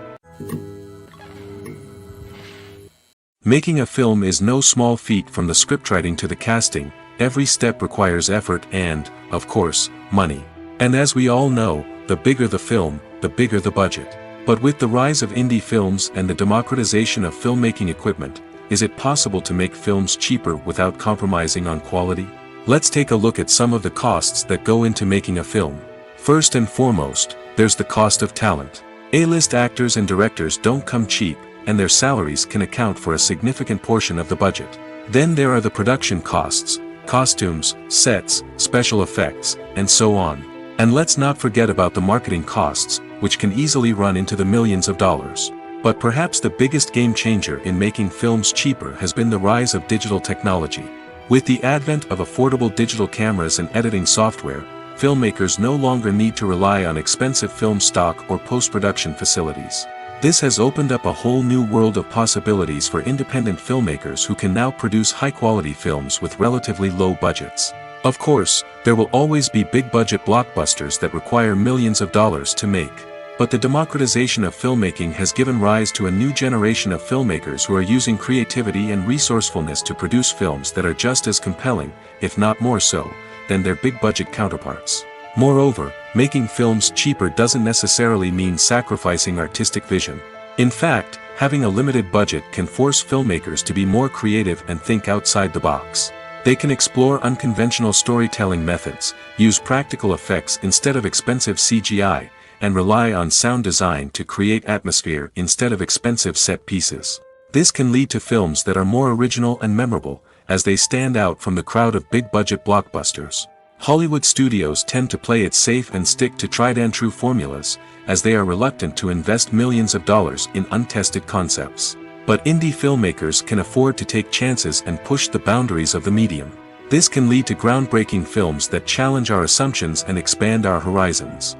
Making a film is no small feat. From the scriptwriting to the casting, every step requires effort and, of course, money. And as we all know, the bigger the film, the bigger the budget. But with the rise of indie films and the democratization of filmmaking equipment, is it possible to make films cheaper without compromising on quality? Let's take a look at some of the costs that go into making a film. First and foremost, there's the cost of talent. A-list actors and directors don't come cheap, and their salaries can account for a significant portion of the budget. Then there are the production costs, costumes, sets, special effects, and so on. And let's not forget about the marketing costs, which can easily run into the millions of dollars. But perhaps the biggest game changer in making films cheaper has been the rise of digital technology. With the advent of affordable digital cameras and editing software, filmmakers no longer need to rely on expensive film stock or post-production facilities. This has opened up a whole new world of possibilities for independent filmmakers who can now produce high-quality films with relatively low budgets. Of course, there will always be big-budget blockbusters that require millions of dollars to make. But the democratization of filmmaking has given rise to a new generation of filmmakers who are using creativity and resourcefulness to produce films that are just as compelling, if not more so, than their big-budget counterparts. Moreover, making films cheaper doesn't necessarily mean sacrificing artistic vision. In fact, having a limited budget can force filmmakers to be more creative and think outside the box. They can explore unconventional storytelling methods, use practical effects instead of expensive CGI, and rely on sound design to create atmosphere instead of expensive set pieces. This can lead to films that are more original and memorable, as they stand out from the crowd of big-budget blockbusters. Hollywood studios tend to play it safe and stick to tried-and-true formulas, as they are reluctant to invest millions of dollars in untested concepts. But indie filmmakers can afford to take chances and push the boundaries of the medium. This can lead to groundbreaking films that challenge our assumptions and expand our horizons.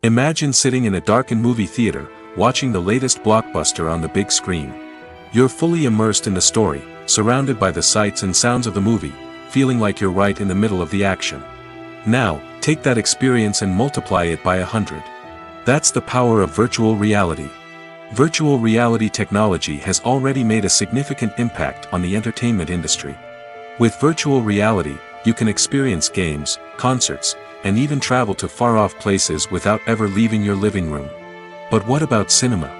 Imagine sitting in a darkened movie theater, watching the latest blockbuster on the big screen. You're fully immersed in the story, surrounded by the sights and sounds of the movie, feeling like you're right in the middle of the action. Now, take that experience and multiply it by 100. That's the power of virtual reality. Virtual reality technology has already made a significant impact on the entertainment industry. With virtual reality, you can experience games, concerts, and even travel to far-off places without ever leaving your living room. But what about cinema?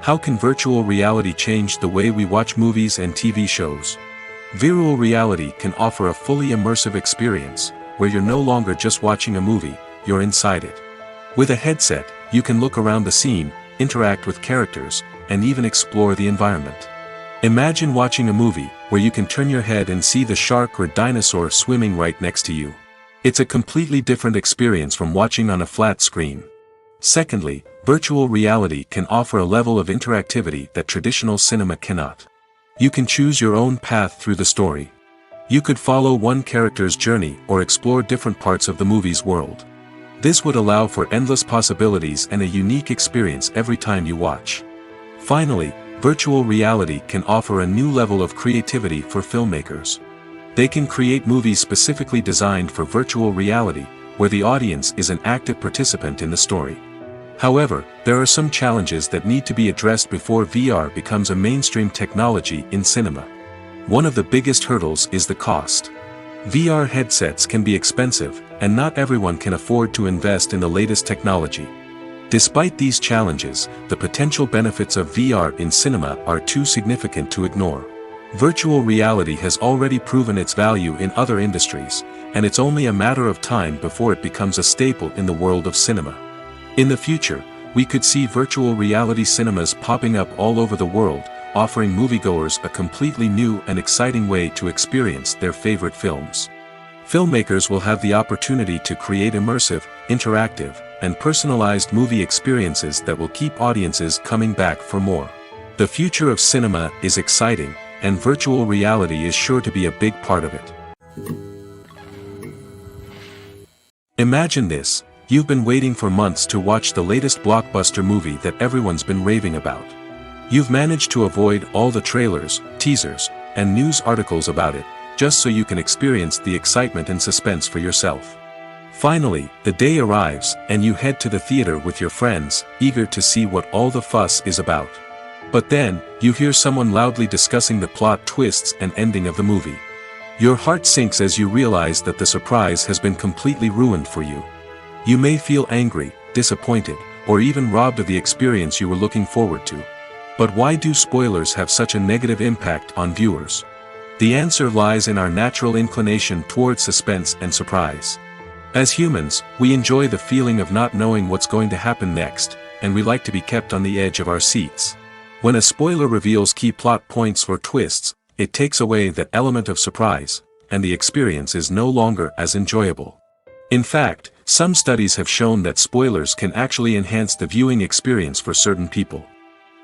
How can virtual reality change the way we watch movies and TV shows? Virtual reality can offer a fully immersive experience, where you're no longer just watching a movie, you're inside it. With a headset, you can look around the scene, interact with characters, and even explore the environment. Imagine watching a movie, where you can turn your head and see the shark or dinosaur swimming right next to you. It's a completely different experience from watching on a flat screen. Secondly, virtual reality can offer a level of interactivity that traditional cinema cannot. You can choose your own path through the story. You could follow one character's journey or explore different parts of the movie's world. This would allow for endless possibilities and a unique experience every time you watch. Finally, virtual reality can offer a new level of creativity for filmmakers. They can create movies specifically designed for virtual reality, where the audience is an active participant in the story. However, there are some challenges that need to be addressed before VR becomes a mainstream technology in cinema. One of the biggest hurdles is the cost. VR headsets can be expensive, and not everyone can afford to invest in the latest technology. Despite these challenges, the potential benefits of VR in cinema are too significant to ignore. Virtual reality has already proven its value in other industries, and it's only a matter of time before it becomes a staple in the world of cinema. In the future, we could see virtual reality cinemas popping up all over the world, offering moviegoers a completely new and exciting way to experience their favorite films. Filmmakers will have the opportunity to create immersive, interactive, and personalized movie experiences that will keep audiences coming back for more. The future of cinema is exciting, and virtual reality is sure to be a big part of it. Imagine this: you've been waiting for months to watch the latest blockbuster movie that everyone's been raving about. You've managed to avoid all the trailers, teasers, and news articles about it, just so you can experience the excitement and suspense for yourself. Finally, the day arrives, and you head to the theater with your friends, eager to see what all the fuss is about. But then, you hear someone loudly discussing the plot twists and ending of the movie. Your heart sinks as you realize that the surprise has been completely ruined for you. You may feel angry, disappointed, or even robbed of the experience you were looking forward to. But why do spoilers have such a negative impact on viewers? The answer lies in our natural inclination toward suspense and surprise. As humans, we enjoy the feeling of not knowing what's going to happen next, and we like to be kept on the edge of our seats. When a spoiler reveals key plot points or twists, it takes away that element of surprise, and the experience is no longer as enjoyable. In fact, some studies have shown that spoilers can actually enhance the viewing experience for certain people.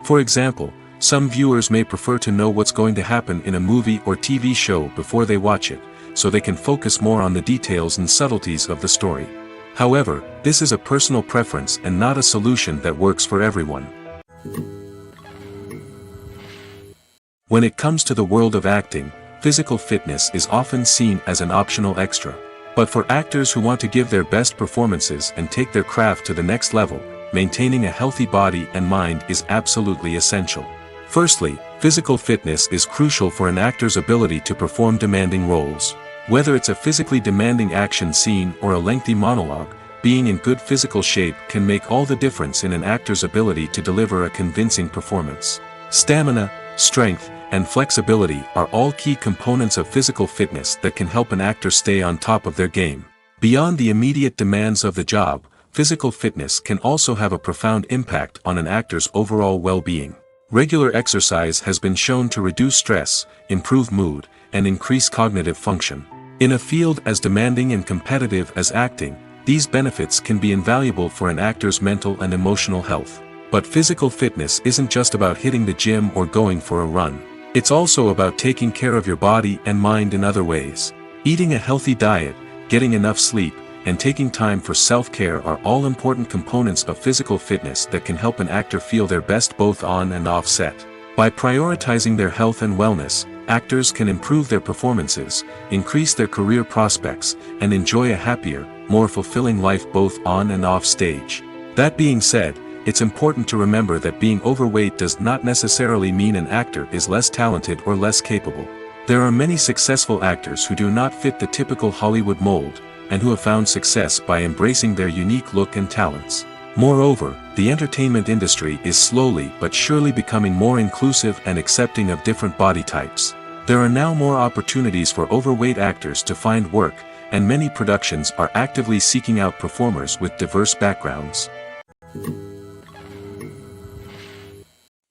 For example, some viewers may prefer to know what's going to happen in a movie or TV show before they watch it, so they can focus more on the details and subtleties of the story. However, this is a personal preference and not a solution that works for everyone. When it comes to the world of acting, physical fitness is often seen as an optional extra. But for actors who want to give their best performances and take their craft to the next level, maintaining a healthy body and mind is absolutely essential. Firstly, physical fitness is crucial for an actor's ability to perform demanding roles. Whether it's a physically demanding action scene or a lengthy monologue, being in good physical shape can make all the difference in an actor's ability to deliver a convincing performance. Stamina, strength, and flexibility are all key components of physical fitness that can help an actor stay on top of their game. Beyond the immediate demands of the job, physical fitness can also have a profound impact on an actor's overall well-being. Regular exercise has been shown to reduce stress, improve mood, and increase cognitive function. In a field as demanding and competitive as acting, these benefits can be invaluable for an actor's mental and emotional health. But physical fitness isn't just about hitting the gym or going for a run. It's also about taking care of your body and mind in other ways. Eating a healthy diet, getting enough sleep, and taking time for self-care are all important components of physical fitness that can help an actor feel their best both on and off set. By prioritizing their health and wellness, actors can improve their performances, increase their career prospects, and enjoy a happier, more fulfilling life both on and off stage. That being said, it's important to remember that being overweight does not necessarily mean an actor is less talented or less capable. There are many successful actors who do not fit the typical Hollywood mold, and who have found success by embracing their unique look and talents. Moreover, the entertainment industry is slowly but surely becoming more inclusive and accepting of different body types. There are now more opportunities for overweight actors to find work, and many productions are actively seeking out performers with diverse backgrounds.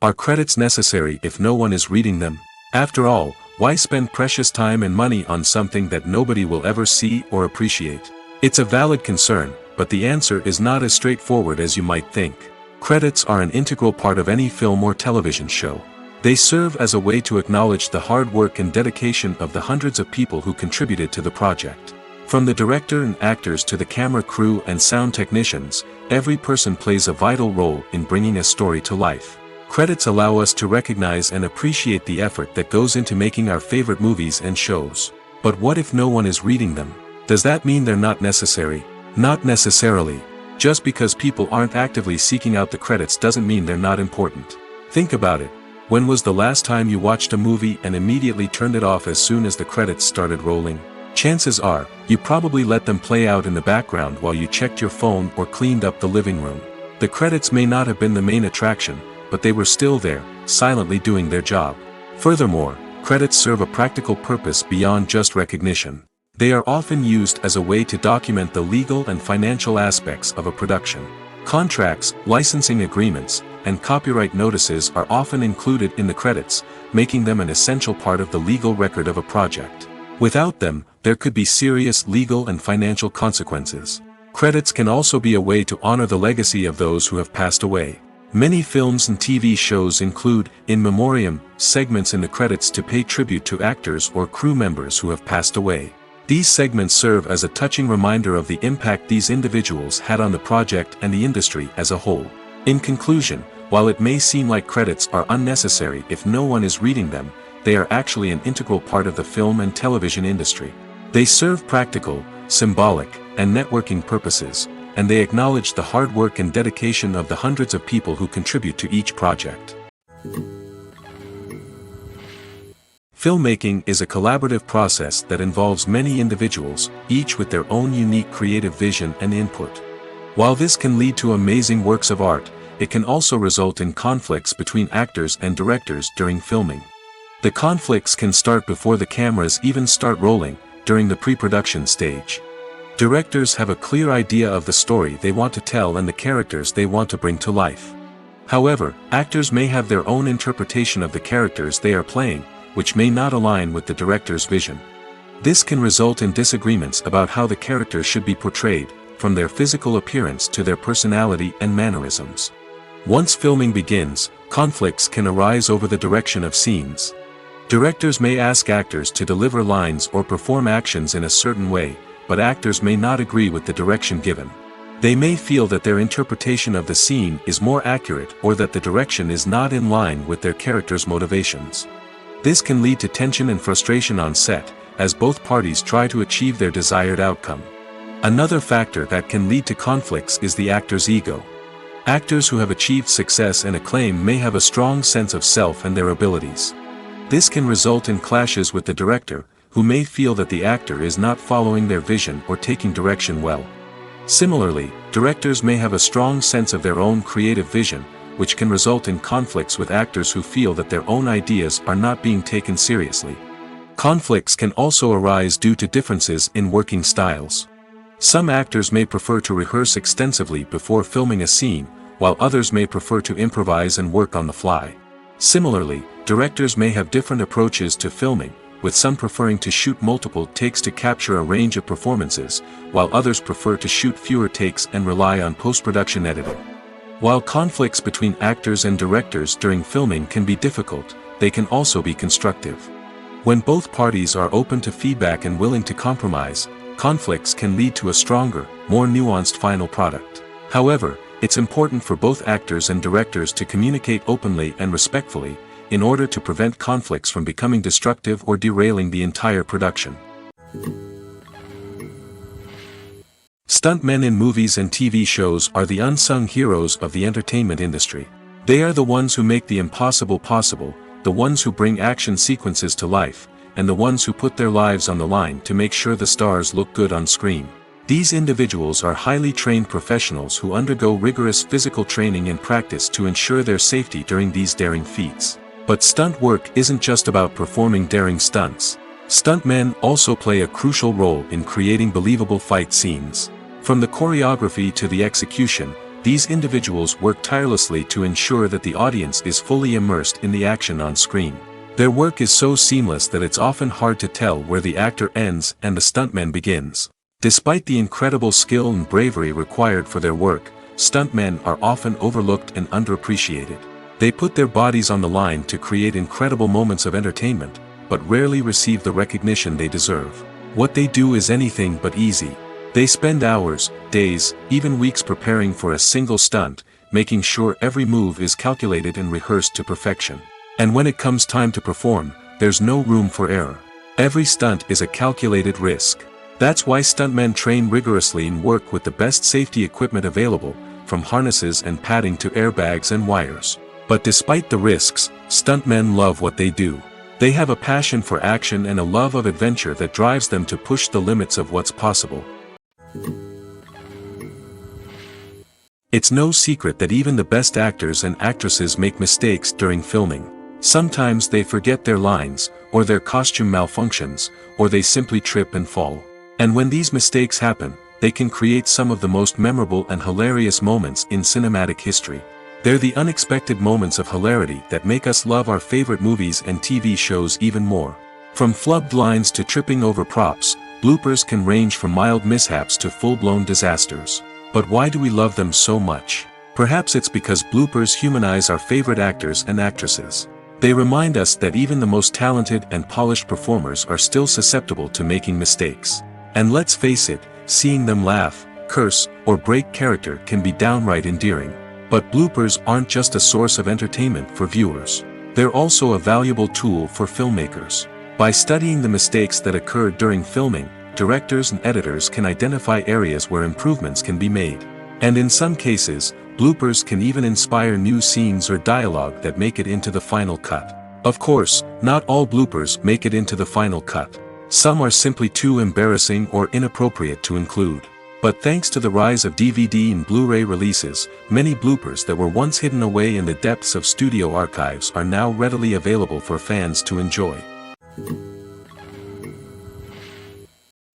Are credits necessary if no one is reading them? After all, why spend precious time and money on something that nobody will ever see or appreciate? It's a valid concern, but the answer is not as straightforward as you might think. Credits are an integral part of any film or television show. They serve as a way to acknowledge the hard work and dedication of the hundreds of people who contributed to the project. From the director and actors to the camera crew and sound technicians, every person plays a vital role in bringing a story to life. Credits allow us to recognize and appreciate the effort that goes into making our favorite movies and shows. But what if no one is reading them? Does that mean they're not necessary? Not necessarily. Just because people aren't actively seeking out the credits doesn't mean they're not important. Think about it. When was the last time you watched a movie and immediately turned it off as soon as the credits started rolling? Chances are, you probably let them play out in the background while you checked your phone or cleaned up the living room. The credits may not have been the main attraction, but they were still there, silently doing their job. Furthermore, credits serve a practical purpose beyond just recognition. They are often used as a way to document the legal and financial aspects of a production. Contracts, licensing agreements, and copyright notices are often included in the credits, making them an essential part of the legal record of a project. Without them, there could be serious legal and financial consequences. Credits can also be a way to honor the legacy of those who have passed away. Many films and TV shows include, in memoriam, segments in the credits to pay tribute to actors or crew members who have passed away. These segments serve as a touching reminder of the impact these individuals had on the project and the industry as a whole. In conclusion, while it may seem like credits are unnecessary if no one is reading them, they are actually an integral part of the film and television industry. They serve practical, symbolic, and networking purposes, and they acknowledge the hard work and dedication of the hundreds of people who contribute to each project. Filmmaking is a collaborative process that involves many individuals, each with their own unique creative vision and input. While this can lead to amazing works of art, it can also result in conflicts between actors and directors during filming. The conflicts can start before the cameras even start rolling, during the pre-production stage. Directors have a clear idea of the story they want to tell and the characters they want to bring to life. However, actors may have their own interpretation of the characters they are playing, which may not align with the director's vision. This can result in disagreements about how the characters should be portrayed, from their physical appearance to their personality and mannerisms. Once filming begins, conflicts can arise over the direction of scenes. Directors may ask actors to deliver lines or perform actions in a certain way, but actors may not agree with the direction given. They may feel that their interpretation of the scene is more accurate or that the direction is not in line with their character's motivations. This can lead to tension and frustration on set, as both parties try to achieve their desired outcome. Another factor that can lead to conflicts is the actor's ego. Actors who have achieved success and acclaim may have a strong sense of self and their abilities. This can result in clashes with the director, who may feel that the actor is not following their vision or taking direction well. Similarly, directors may have a strong sense of their own creative vision, which can result in conflicts with actors who feel that their own ideas are not being taken seriously. Conflicts can also arise due to differences in working styles. Some actors may prefer to rehearse extensively before filming a scene, while others may prefer to improvise and work on the fly. Similarly, directors may have different approaches to filming, with some preferring to shoot multiple takes to capture a range of performances, while others prefer to shoot fewer takes and rely on post-production editing. While conflicts between actors and directors during filming can be difficult, they can also be constructive. When both parties are open to feedback and willing to compromise, conflicts can lead to a stronger, more nuanced final product. However, it's important for both actors and directors to communicate openly and respectfully, in order to prevent conflicts from becoming destructive or derailing the entire production. Stuntmen in movies and TV shows are the unsung heroes of the entertainment industry. They are the ones who make the impossible possible, the ones who bring action sequences to life, and the ones who put their lives on the line to make sure the stars look good on screen. These individuals are highly trained professionals who undergo rigorous physical training and practice to ensure their safety during these daring feats. But stunt work isn't just about performing daring stunts. Stuntmen also play a crucial role in creating believable fight scenes. From the choreography to the execution, these individuals work tirelessly to ensure that the audience is fully immersed in the action on screen. Their work is so seamless that it's often hard to tell where the actor ends and the stuntman begins. Despite the incredible skill and bravery required for their work, stuntmen are often overlooked and underappreciated. They put their bodies on the line to create incredible moments of entertainment, but rarely receive the recognition they deserve. What they do is anything but easy. They spend hours, days, even weeks preparing for a single stunt, making sure every move is calculated and rehearsed to perfection. And when it comes time to perform, there's no room for error. Every stunt is a calculated risk. That's why stuntmen train rigorously and work with the best safety equipment available, from harnesses and padding to airbags and wires. But despite the risks, stuntmen love what they do. They have a passion for action and a love of adventure that drives them to push the limits of what's possible. It's no secret that even the best actors and actresses make mistakes during filming. Sometimes they forget their lines, or their costume malfunctions, or they simply trip and fall. And when these mistakes happen, they can create some of the most memorable and hilarious moments in cinematic history. They're the unexpected moments of hilarity that make us love our favorite movies and TV shows even more. From flubbed lines to tripping over props, bloopers can range from mild mishaps to full-blown disasters. But why do we love them so much? Perhaps it's because bloopers humanize our favorite actors and actresses. They remind us that even the most talented and polished performers are still susceptible to making mistakes. And let's face it, seeing them laugh, curse, or break character can be downright endearing. But bloopers aren't just a source of entertainment for viewers. They're also a valuable tool for filmmakers. By studying the mistakes that occurred during filming, directors and editors can identify areas where improvements can be made. And in some cases, bloopers can even inspire new scenes or dialogue that make it into the final cut. Of course, not all bloopers make it into the final cut. Some are simply too embarrassing or inappropriate to include. But thanks to the rise of DVD and Blu-ray releases, many bloopers that were once hidden away in the depths of studio archives are now readily available for fans to enjoy.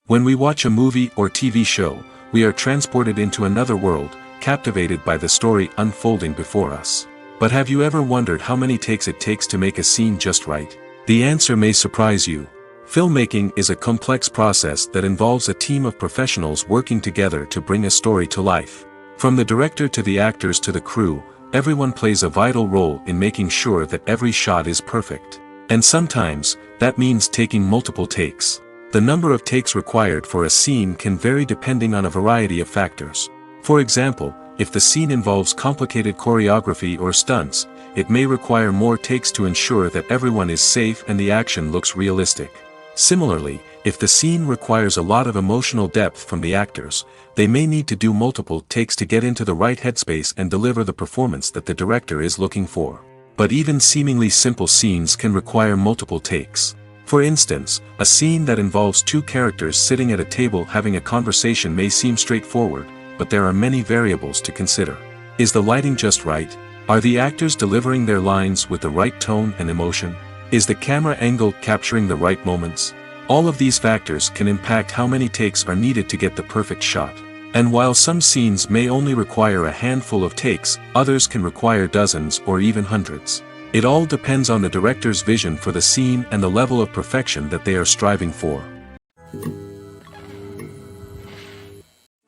When we watch a movie or TV show, we are transported into another world, captivated by the story unfolding before us. But have you ever wondered how many takes it takes to make a scene just right? The answer may surprise you. Filmmaking is a complex process that involves a team of professionals working together to bring a story to life. From the director to the actors to the crew, everyone plays a vital role in making sure that every shot is perfect. And sometimes, that means taking multiple takes. The number of takes required for a scene can vary depending on a variety of factors. For example, if the scene involves complicated choreography or stunts, it may require more takes to ensure that everyone is safe and the action looks realistic. Similarly, if the scene requires a lot of emotional depth from the actors, they may need to do multiple takes to get into the right headspace and deliver the performance that the director is looking for. But even seemingly simple scenes can require multiple takes. For instance, a scene that involves two characters sitting at a table having a conversation may seem straightforward, but there are many variables to consider. Is the lighting just right? Are the actors delivering their lines with the right tone and emotion? Is the camera angle capturing the right moments? All of these factors can impact how many takes are needed to get the perfect shot. And while some scenes may only require a handful of takes, others can require dozens or even hundreds. It all depends on the director's vision for the scene and the level of perfection that they are striving for.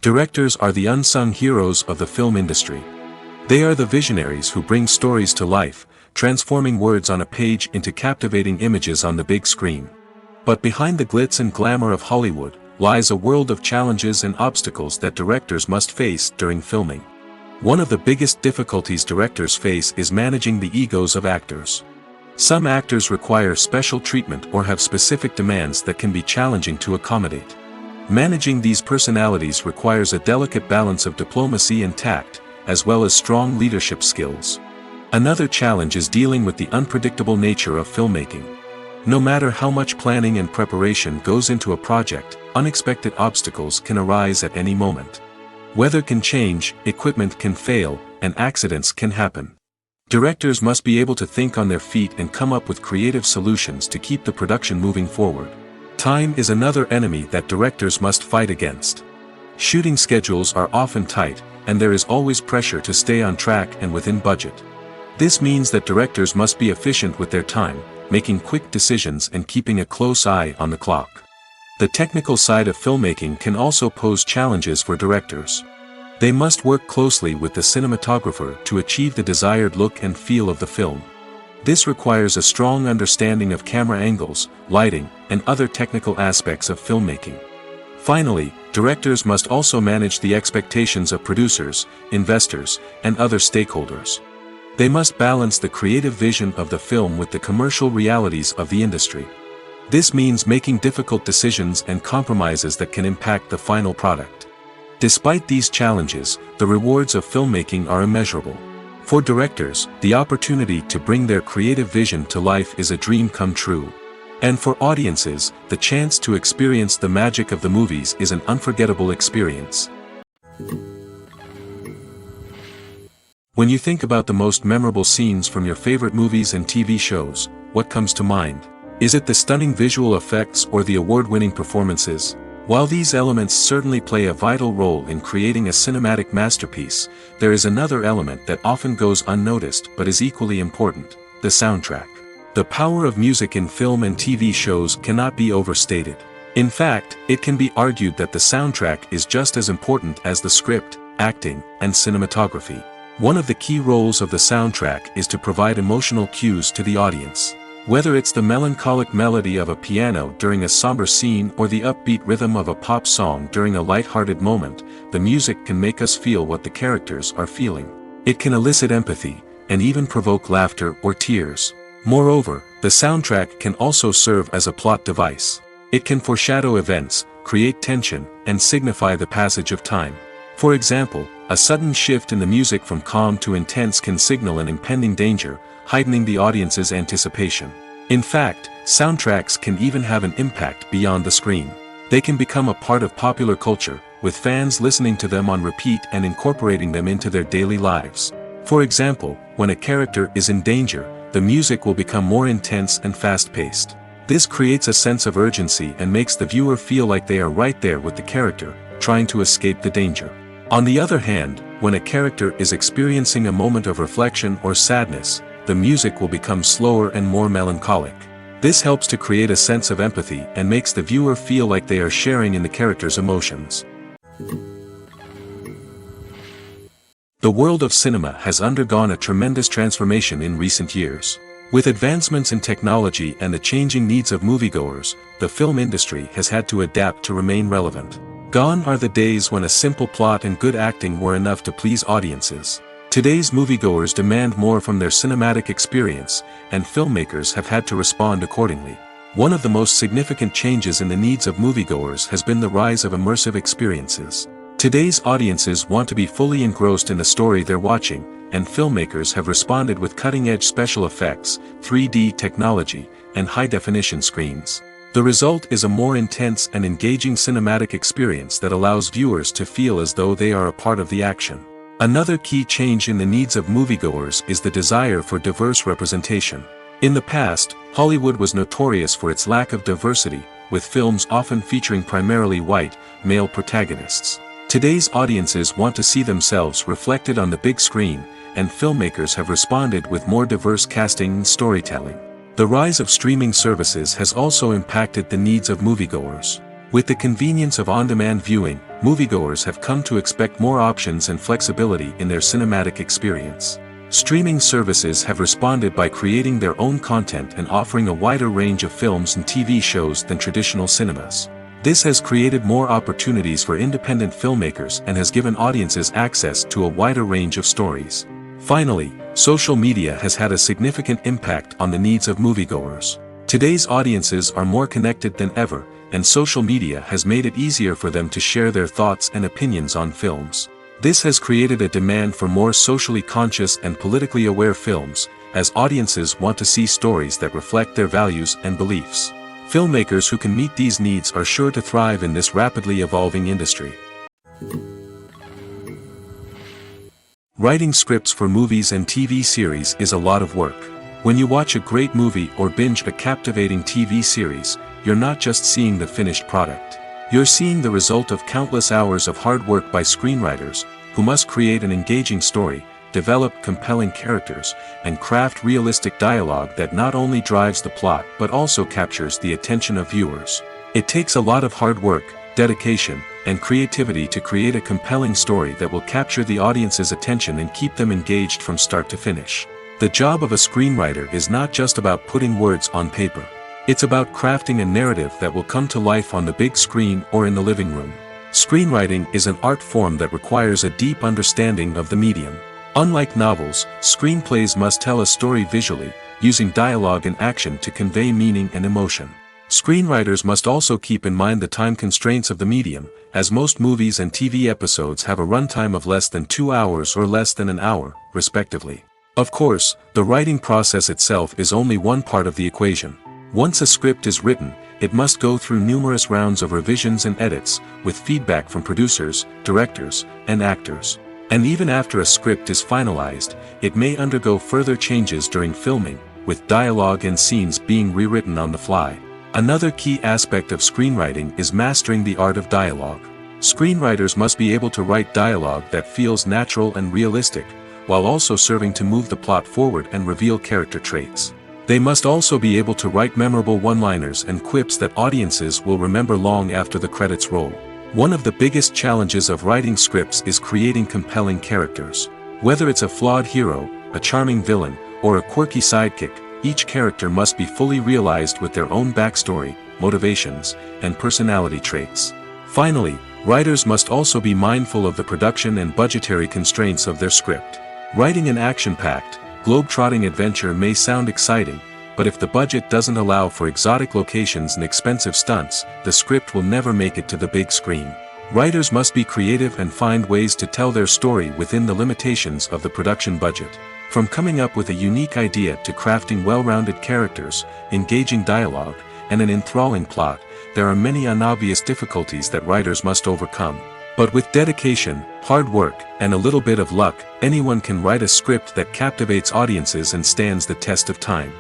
Directors are the unsung heroes of the film industry. They are the visionaries who bring stories to life, transforming words on a page into captivating images on the big screen. But behind the glitz and glamour of Hollywood, lies a world of challenges and obstacles that directors must face during filming. One of the biggest difficulties directors face is managing the egos of actors. Some actors require special treatment or have specific demands that can be challenging to accommodate. Managing these personalities requires a delicate balance of diplomacy and tact, as well as strong leadership skills. Another challenge is dealing with the unpredictable nature of filmmaking. No matter how much planning and preparation goes into a project, unexpected obstacles can arise at any moment. Weather can change, equipment can fail, and accidents can happen. Directors must be able to think on their feet and come up with creative solutions to keep the production moving forward. Time is another enemy that directors must fight against. Shooting schedules are often tight, and there is always pressure to stay on track and within budget. This means that directors must be efficient with their time, making quick decisions and keeping a close eye on the clock. The technical side of filmmaking can also pose challenges for directors. They must work closely with the cinematographer to achieve the desired look and feel of the film. This requires a strong understanding of camera angles, lighting, and other technical aspects of filmmaking. Finally, directors must also manage the expectations of producers, investors, and other stakeholders. They must balance the creative vision of the film with the commercial realities of the industry. This means making difficult decisions and compromises that can impact the final product. Despite these challenges, the rewards of filmmaking are immeasurable. For directors, the opportunity to bring their creative vision to life is a dream come true. And for audiences, the chance to experience the magic of the movies is an unforgettable experience. When you think about the most memorable scenes from your favorite movies and TV shows, what comes to mind? Is it the stunning visual effects or the award-winning performances? While these elements certainly play a vital role in creating a cinematic masterpiece, there is another element that often goes unnoticed but is equally important: the soundtrack. The power of music in film and TV shows cannot be overstated. In fact, it can be argued that the soundtrack is just as important as the script, acting, and cinematography. One of the key roles of the soundtrack is to provide emotional cues to the audience. Whether it's the melancholic melody of a piano during a somber scene or the upbeat rhythm of a pop song during a light-hearted moment, the music can make us feel what the characters are feeling. It can elicit empathy, and even provoke laughter or tears. Moreover, the soundtrack can also serve as a plot device. It can foreshadow events, create tension, and signify the passage of time. For example, a sudden shift in the music from calm to intense can signal an impending danger, heightening the audience's anticipation. In fact, soundtracks can even have an impact beyond the screen. They can become a part of popular culture, with fans listening to them on repeat and incorporating them into their daily lives. For example, when a character is in danger, the music will become more intense and fast-paced. This creates a sense of urgency and makes the viewer feel like they are right there with the character, trying to escape the danger. On the other hand, when a character is experiencing a moment of reflection or sadness, the music will become slower and more melancholic. This helps to create a sense of empathy and makes the viewer feel like they are sharing in the character's emotions. The world of cinema has undergone a tremendous transformation in recent years. With advancements in technology and the changing needs of moviegoers, the film industry has had to adapt to remain relevant. Gone are the days when a simple plot and good acting were enough to please audiences. Today's moviegoers demand more from their cinematic experience, and filmmakers have had to respond accordingly. One of the most significant changes in the needs of moviegoers has been the rise of immersive experiences. Today's audiences want to be fully engrossed in the story they're watching, and filmmakers have responded with cutting-edge special effects, 3D technology, and high-definition screens. The result is a more intense and engaging cinematic experience that allows viewers to feel as though they are a part of the action. Another key change in the needs of moviegoers is the desire for diverse representation. In the past, Hollywood was notorious for its lack of diversity, with films often featuring primarily white, male protagonists. Today's audiences want to see themselves reflected on the big screen, and filmmakers have responded with more diverse casting and storytelling. The rise of streaming services has also impacted the needs of moviegoers. With the convenience of on-demand viewing, moviegoers have come to expect more options and flexibility in their cinematic experience. Streaming services have responded by creating their own content and offering a wider range of films and TV shows than traditional cinemas. This has created more opportunities for independent filmmakers and has given audiences access to a wider range of stories. Finally, social media has had a significant impact on the needs of moviegoers. Today's audiences are more connected than ever, and social media has made it easier for them to share their thoughts and opinions on films. This has created a demand for more socially conscious and politically aware films, as audiences want to see stories that reflect their values and beliefs. Filmmakers who can meet these needs are sure to thrive in this rapidly evolving industry. Writing scripts for movies and TV series is a lot of work. When you watch a great movie or binge a captivating TV series, you're not just seeing the finished product. You're seeing the result of countless hours of hard work by screenwriters, who must create an engaging story, develop compelling characters, and craft realistic dialogue that not only drives the plot but also captures the attention of viewers. It takes a lot of hard work, dedication, and creativity to create a compelling story that will capture the audience's attention and keep them engaged from start to finish. The job of a screenwriter is not just about putting words on paper. It's about crafting a narrative that will come to life on the big screen or in the living room. Screenwriting is an art form that requires a deep understanding of the medium. Unlike novels, screenplays must tell a story visually, using dialogue and action to convey meaning and emotion. Screenwriters must also keep in mind the time constraints of the medium, as most movies and TV episodes have a runtime of less than 2 hours or less than an hour, respectively. Of course, the writing process itself is only one part of the equation. Once a script is written, it must go through numerous rounds of revisions and edits, with feedback from producers, directors, and actors. And even after a script is finalized, it may undergo further changes during filming, with dialogue and scenes being rewritten on the fly. Another key aspect of screenwriting is mastering the art of dialogue. Screenwriters must be able to write dialogue that feels natural and realistic, while also serving to move the plot forward and reveal character traits. They must also be able to write memorable one-liners and quips that audiences will remember long after the credits roll. One of the biggest challenges of writing scripts is creating compelling characters. Whether it's a flawed hero, a charming villain, or a quirky sidekick, each character must be fully realized with their own backstory, motivations, and personality traits. Finally, writers must also be mindful of the production and budgetary constraints of their script. Writing an action-packed, globe-trotting adventure may sound exciting, but if the budget doesn't allow for exotic locations and expensive stunts, the script will never make it to the big screen. Writers must be creative and find ways to tell their story within the limitations of the production budget. From coming up with a unique idea to crafting well-rounded characters, engaging dialogue, and an enthralling plot, there are many unobvious difficulties that writers must overcome. But with dedication, hard work, and a little bit of luck, anyone can write a script that captivates audiences and stands the test of time.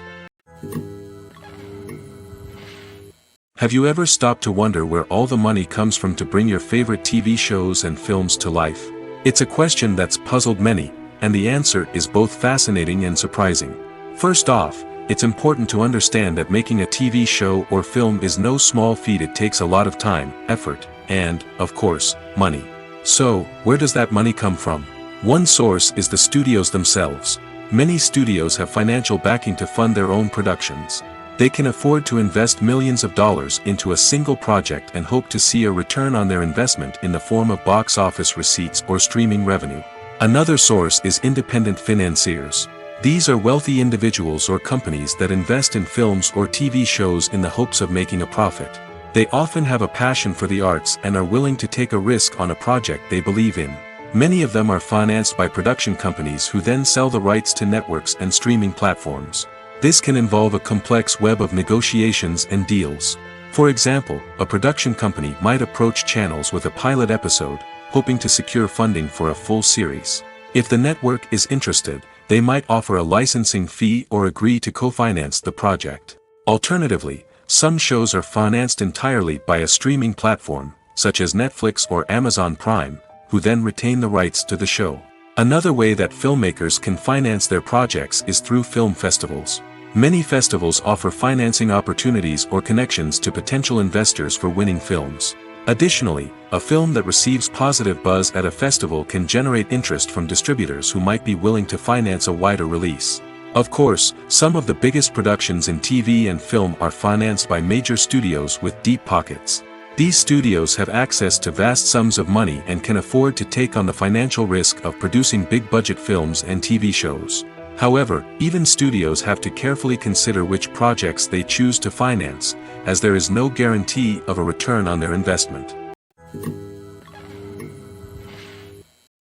Have you ever stopped to wonder where all the money comes from to bring your favorite TV shows and films to life? It's a question that's puzzled many, and the answer is both fascinating and surprising. First off, it's important to understand that making a TV show or film is no small feat. It takes a lot of time, effort, and, of course, money. So, where does that money come from? One source is the studios themselves. Many studios have financial backing to fund their own productions. They can afford to invest millions of dollars into a single project and hope to see a return on their investment in the form of box office receipts or streaming revenue. Another source is independent financiers. These are wealthy individuals or companies that invest in films or TV shows in the hopes of making a profit. They often have a passion for the arts and are willing to take a risk on a project they believe in. Many of them are financed by production companies who then sell the rights to networks and streaming platforms. This can involve a complex web of negotiations and deals. For example, a production company might approach channels with a pilot episode, hoping to secure funding for a full series. If the network is interested, they might offer a licensing fee or agree to co-finance the project. Alternatively, some shows are financed entirely by a streaming platform, such as Netflix or Amazon Prime, who then retain the rights to the show. Another way that filmmakers can finance their projects is through film festivals. Many festivals offer financing opportunities or connections to potential investors for winning films. Additionally, a film that receives positive buzz at a festival can generate interest from distributors who might be willing to finance a wider release. Of course, some of the biggest productions in TV and film are financed by major studios with deep pockets. These studios have access to vast sums of money and can afford to take on the financial risk of producing big-budget films and TV shows. However, even studios have to carefully consider which projects they choose to finance, as there is no guarantee of a return on their investment.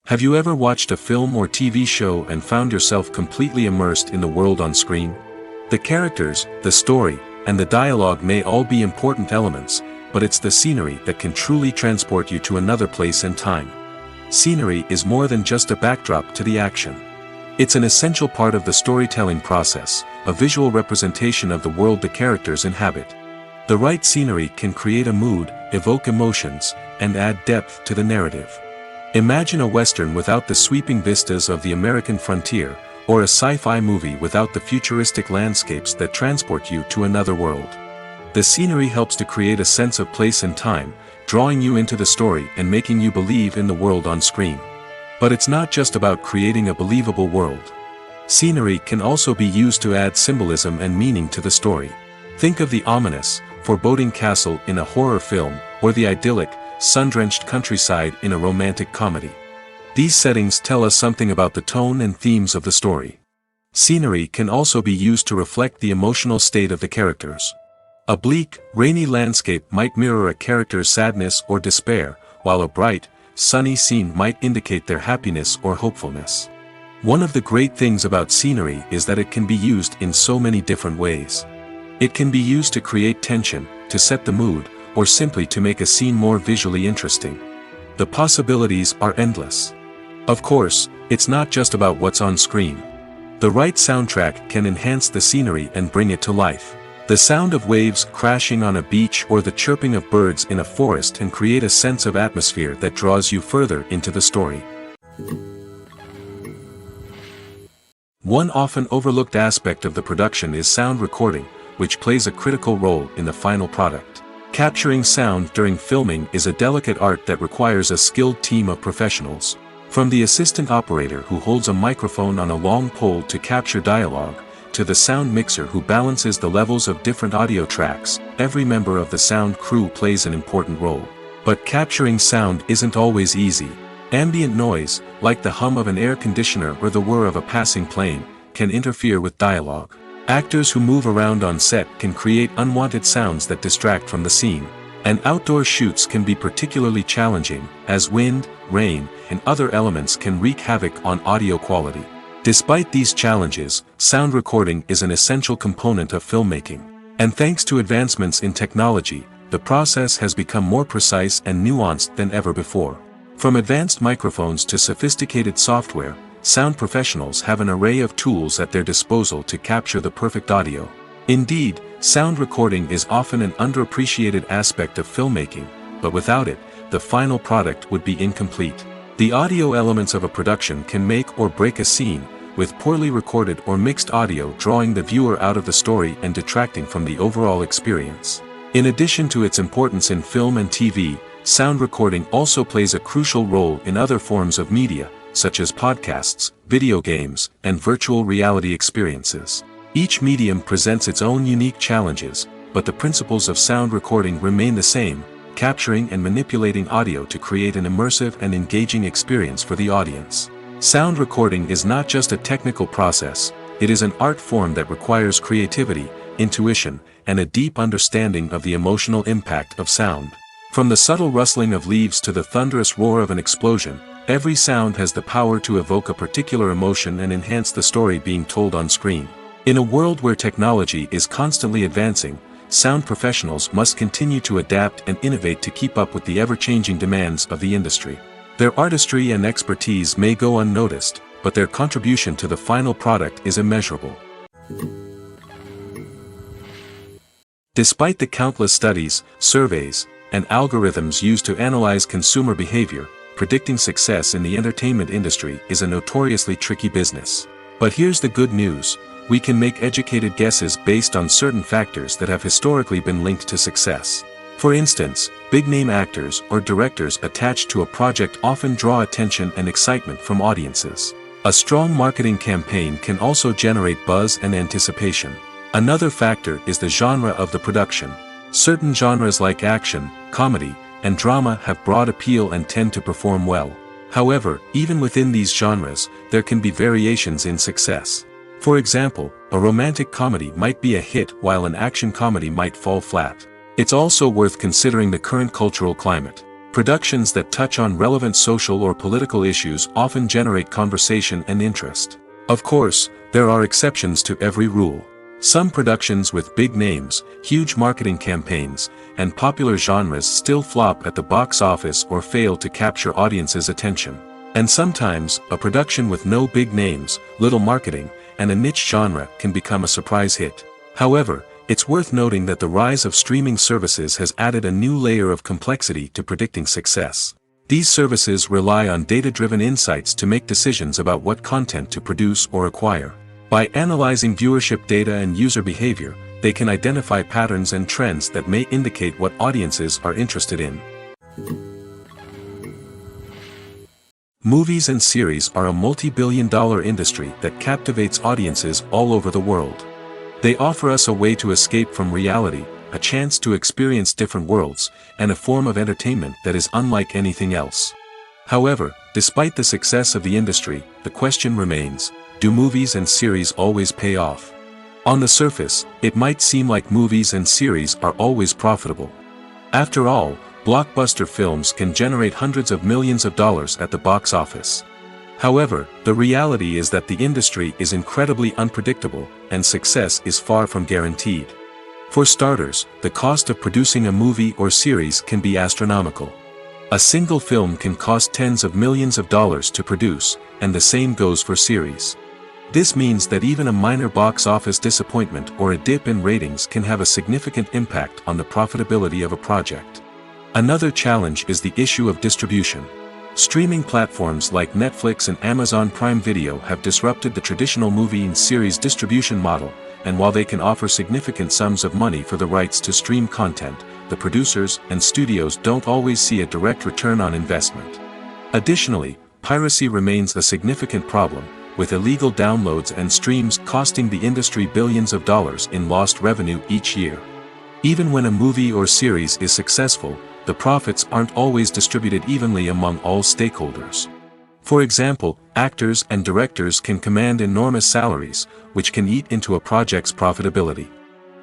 Have you ever watched a film or TV show and found yourself completely immersed in the world on screen? The characters, the story, and the dialogue may all be important elements, but it's the scenery that can truly transport you to another place and time. Scenery is more than just a backdrop to the action. It's an essential part of the storytelling process, a visual representation of the world the characters inhabit. The right scenery can create a mood, evoke emotions, and add depth to the narrative. Imagine a Western without the sweeping vistas of the American frontier, or a sci-fi movie without the futuristic landscapes that transport you to another world. The scenery helps to create a sense of place and time, drawing you into the story and making you believe in the world on screen. But it's not just about creating a believable world. Scenery can also be used to add symbolism and meaning to the story. Think of the ominous, foreboding castle in a horror film, or the idyllic, sun-drenched countryside in a romantic comedy. These settings tell us something about the tone and themes of the story. Scenery can also be used to reflect the emotional state of the characters. A bleak, rainy landscape might mirror a character's sadness or despair, while a bright, sunny scene might indicate their happiness or hopefulness. One of the great things about scenery is that it can be used in so many different ways. It can be used to create tension, to set the mood, or simply to make a scene more visually interesting. The possibilities are endless. Of course, it's not just about what's on screen. The right soundtrack can enhance the scenery and bring it to life. The sound of waves crashing on a beach or the chirping of birds in a forest can create a sense of atmosphere that draws you further into the story. One often overlooked aspect of the production is sound recording, which plays a critical role in the final product. Capturing sound during filming is a delicate art that requires a skilled team of professionals. From the assistant operator who holds a microphone on a long pole to capture dialogue, to the sound mixer who balances the levels of different audio tracks, every member of the sound crew plays an important role. But capturing sound isn't always easy. Ambient noise, like the hum of an air conditioner or the whir of a passing plane, can interfere with dialogue. Actors who move around on set can create unwanted sounds that distract from the scene. And outdoor shoots can be particularly challenging, as wind, rain, and other elements can wreak havoc on audio quality. Despite these challenges, sound recording is an essential component of filmmaking. And thanks to advancements in technology, the process has become more precise and nuanced than ever before. From advanced microphones to sophisticated software, sound professionals have an array of tools at their disposal to capture the perfect audio. Indeed, sound recording is often an underappreciated aspect of filmmaking, but without it, the final product would be incomplete. The audio elements of a production can make or break a scene, with poorly recorded or mixed audio drawing the viewer out of the story and detracting from the overall experience. In addition to its importance in film and TV, sound recording also plays a crucial role in other forms of media, such as podcasts, video games, and virtual reality experiences. Each medium presents its own unique challenges, but the principles of sound recording remain the same, capturing and manipulating audio to create an immersive and engaging experience for the audience. Sound recording is not just a technical process, it is an art form that requires creativity, intuition, and a deep understanding of the emotional impact of sound. From the subtle rustling of leaves to the thunderous roar of an explosion, every sound has the power to evoke a particular emotion and enhance the story being told on screen. In a world where technology is constantly advancing, sound professionals must continue to adapt and innovate to keep up with the ever-changing demands of the industry. Their artistry and expertise may go unnoticed, but their contribution to the final product is immeasurable. Despite the countless studies, surveys, and algorithms used to analyze consumer behavior, predicting success in the entertainment industry is a notoriously tricky business. But here's the good news. We can make educated guesses based on certain factors that have historically been linked to success. For instance, big-name actors or directors attached to a project often draw attention and excitement from audiences. A strong marketing campaign can also generate buzz and anticipation. Another factor is the genre of the production. Certain genres like action, comedy, and drama have broad appeal and tend to perform well. However, even within these genres, there can be variations in success. For example, a romantic comedy might be a hit while an action comedy might fall flat. It's also worth considering the current cultural climate. Productions that touch on relevant social or political issues often generate conversation and interest. Of course, there are exceptions to every rule. Some productions with big names, huge marketing campaigns, and popular genres still flop at the box office or fail to capture audiences' attention. And sometimes, a production with no big names, little marketing, and a niche genre can become a surprise hit. However, it's worth noting that the rise of streaming services has added a new layer of complexity to predicting success. These services rely on data-driven insights to make decisions about what content to produce or acquire. By analyzing viewership data and user behavior, they can identify patterns and trends that may indicate what audiences are interested in. Movies and series are a multi-billion-dollar industry that captivates audiences all over the world. They offer us a way to escape from reality, a chance to experience different worlds, and a form of entertainment that is unlike anything else. However, despite the success of the industry, the question remains, do movies and series always pay off? On the surface, it might seem like movies and series are always profitable. After all, blockbuster films can generate hundreds of millions of dollars at the box office. However, the reality is that the industry is incredibly unpredictable, and success is far from guaranteed. For starters, the cost of producing a movie or series can be astronomical. A single film can cost tens of millions of dollars to produce, and the same goes for series. This means that even a minor box office disappointment or a dip in ratings can have a significant impact on the profitability of a project. Another challenge is the issue of distribution. Streaming platforms like Netflix and Amazon Prime Video have disrupted the traditional movie and series distribution model, and while they can offer significant sums of money for the rights to stream content, the producers and studios don't always see a direct return on investment. Additionally, piracy remains a significant problem, with illegal downloads and streams costing the industry billions of dollars in lost revenue each year. Even when a movie or series is successful, the profits aren't always distributed evenly among all stakeholders. For example, actors and directors can command enormous salaries, which can eat into a project's profitability.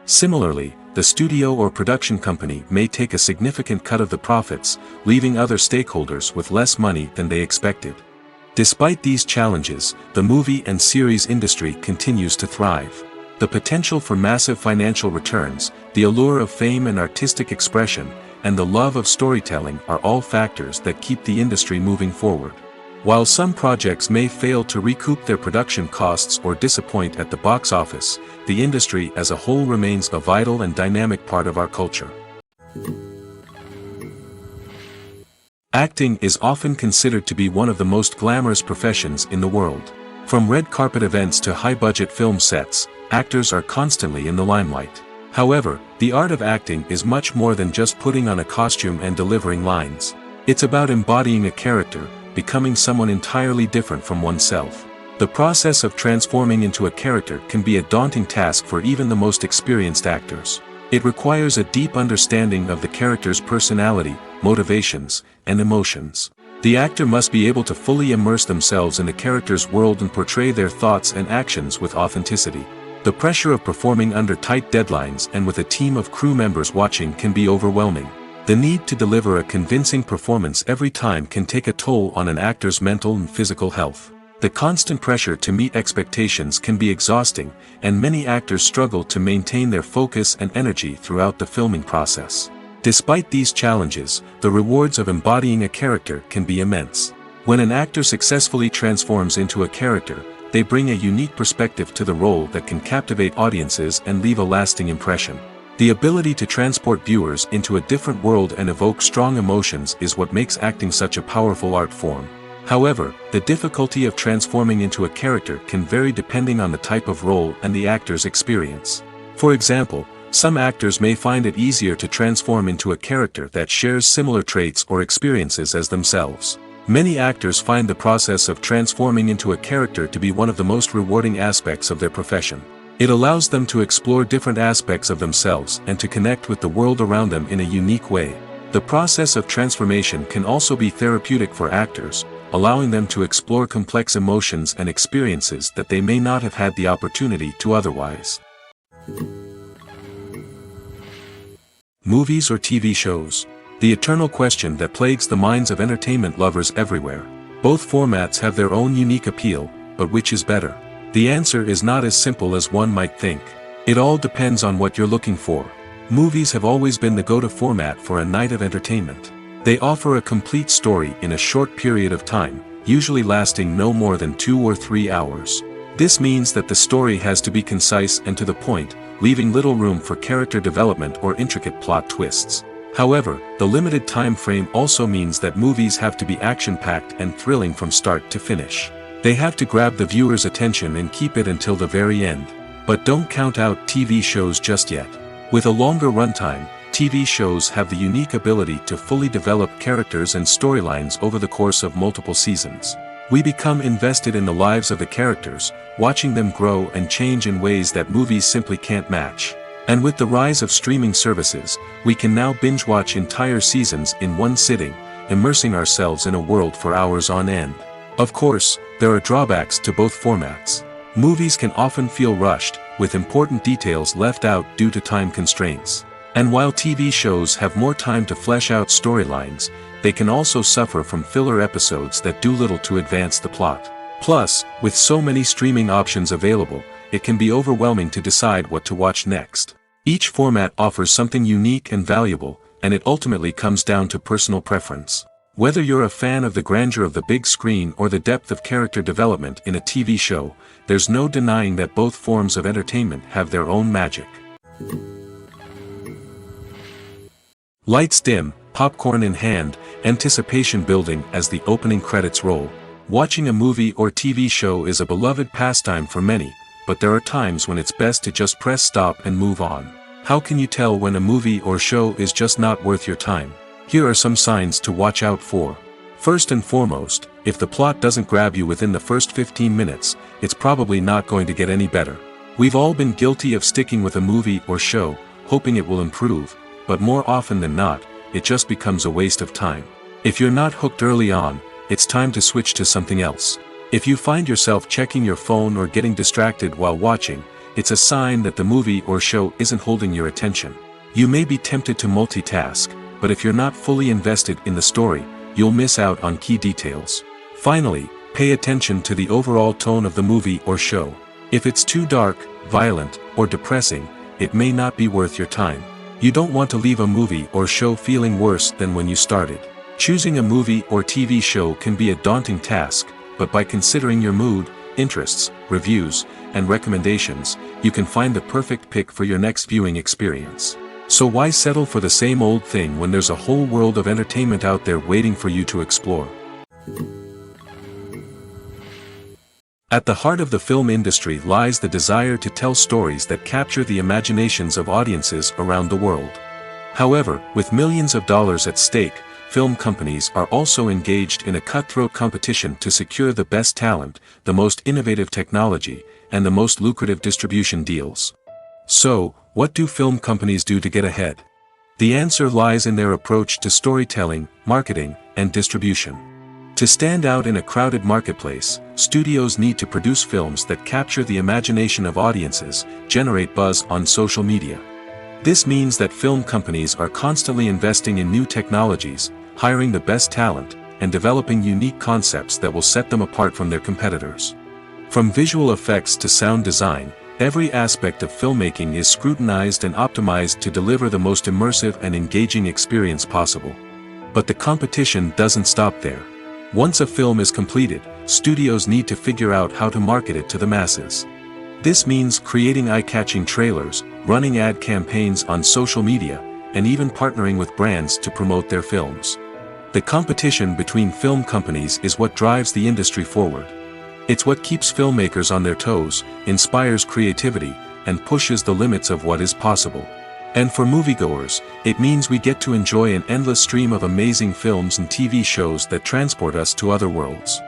Similarly, the studio or production company may take a significant cut of the profits, leaving other stakeholders with less money than they expected. Despite these challenges, the movie and series industry continues to thrive. The potential for massive financial returns, the allure of fame and artistic expression, and the love of storytelling are all factors that keep the industry moving forward. While some projects may fail to recoup their production costs or disappoint at the box office, the industry as a whole remains a vital and dynamic part of our culture. Acting is often considered to be one of the most glamorous professions in the world. From red carpet events to high-budget film sets, actors are constantly in the limelight. However, the art of acting is much more than just putting on a costume and delivering lines. It's about embodying a character, becoming someone entirely different from oneself. The process of transforming into a character can be a daunting task for even the most experienced actors. It requires a deep understanding of the character's personality, motivations, and emotions. The actor must be able to fully immerse themselves in the character's world and portray their thoughts and actions with authenticity. The pressure of performing under tight deadlines and with a team of crew members watching can be overwhelming. The need to deliver a convincing performance every time can take a toll on an actor's mental and physical health. The constant pressure to meet expectations can be exhausting, and many actors struggle to maintain their focus and energy throughout the filming process. Despite these challenges, the rewards of embodying a character can be immense. When an actor successfully transforms into a character, they bring a unique perspective to the role that can captivate audiences and leave a lasting impression. The ability to transport viewers into a different world and evoke strong emotions is what makes acting such a powerful art form. However, the difficulty of transforming into a character can vary depending on the type of role and the actor's experience. For example, some actors may find it easier to transform into a character that shares similar traits or experiences as themselves. Many actors find the process of transforming into a character to be one of the most rewarding aspects of their profession. It allows them to explore different aspects of themselves and to connect with the world around them in a unique way. The process of transformation can also be therapeutic for actors, allowing them to explore complex emotions and experiences that they may not have had the opportunity to otherwise. Movies or TV shows? The eternal question that plagues the minds of entertainment lovers everywhere. Both formats have their own unique appeal, but which is better? The answer is not as simple as one might think. It all depends on what you're looking for. Movies have always been the go-to format for a night of entertainment. They offer a complete story in a short period of time, usually lasting no more than 2 or 3 hours. This means that the story has to be concise and to the point, leaving little room for character development or intricate plot twists. However, the limited time frame also means that movies have to be action-packed and thrilling from start to finish. They have to grab the viewer's attention and keep it until the very end. But don't count out TV shows just yet. With a longer runtime, TV shows have the unique ability to fully develop characters and storylines over the course of multiple seasons. We become invested in the lives of the characters, watching them grow and change in ways that movies simply can't match. And with the rise of streaming services, we can now binge-watch entire seasons in one sitting, immersing ourselves in a world for hours on end. Of course, there are drawbacks to both formats. Movies can often feel rushed, with important details left out due to time constraints. And while TV shows have more time to flesh out storylines, they can also suffer from filler episodes that do little to advance the plot. Plus, with so many streaming options available, it can be overwhelming to decide what to watch next. Each format offers something unique and valuable, and it ultimately comes down to personal preference. Whether you're a fan of the grandeur of the big screen or the depth of character development in a TV show, there's no denying that both forms of entertainment have their own magic. Lights dim, popcorn in hand, anticipation building as the opening credits roll. Watching a movie or TV show is a beloved pastime for many, but there are times when it's best to just press stop and move on. How can you tell when a movie or show is just not worth your time? Here are some signs to watch out for. First and foremost, if the plot doesn't grab you within the first 15 minutes, it's probably not going to get any better. We've all been guilty of sticking with a movie or show, hoping it will improve, but more often than not, it just becomes a waste of time. If you're not hooked early on, it's time to switch to something else. If you find yourself checking your phone or getting distracted while watching, it's a sign that the movie or show isn't holding your attention. You may be tempted to multitask, but if you're not fully invested in the story, you'll miss out on key details. Finally, pay attention to the overall tone of the movie or show. If it's too dark, violent, or depressing, it may not be worth your time. You don't want to leave a movie or show feeling worse than when you started. Choosing a movie or TV show can be a daunting task, but by considering your mood, interests, reviews, and recommendations, you can find the perfect pick for your next viewing experience. So why settle for the same old thing when there's a whole world of entertainment out there waiting for you to explore? At the heart of the film industry lies the desire to tell stories that capture the imaginations of audiences around the world. However, with millions of dollars at stake, film companies are also engaged in a cutthroat competition to secure the best talent, the most innovative technology, and the most lucrative distribution deals. So, what do film companies do to get ahead? The answer lies in their approach to storytelling, marketing, and distribution. To stand out in a crowded marketplace, studios need to produce films that capture the imagination of audiences, generate buzz on social media. This means that film companies are constantly investing in new technologies, hiring the best talent, and developing unique concepts that will set them apart from their competitors. From visual effects to sound design, every aspect of filmmaking is scrutinized and optimized to deliver the most immersive and engaging experience possible. But the competition doesn't stop there. Once a film is completed, studios need to figure out how to market it to the masses. This means creating eye-catching trailers, running ad campaigns on social media, and even partnering with brands to promote their films. The competition between film companies is what drives the industry forward. It's what keeps filmmakers on their toes, inspires creativity, and pushes the limits of what is possible. And for moviegoers, it means we get to enjoy an endless stream of amazing films and TV shows that transport us to other worlds.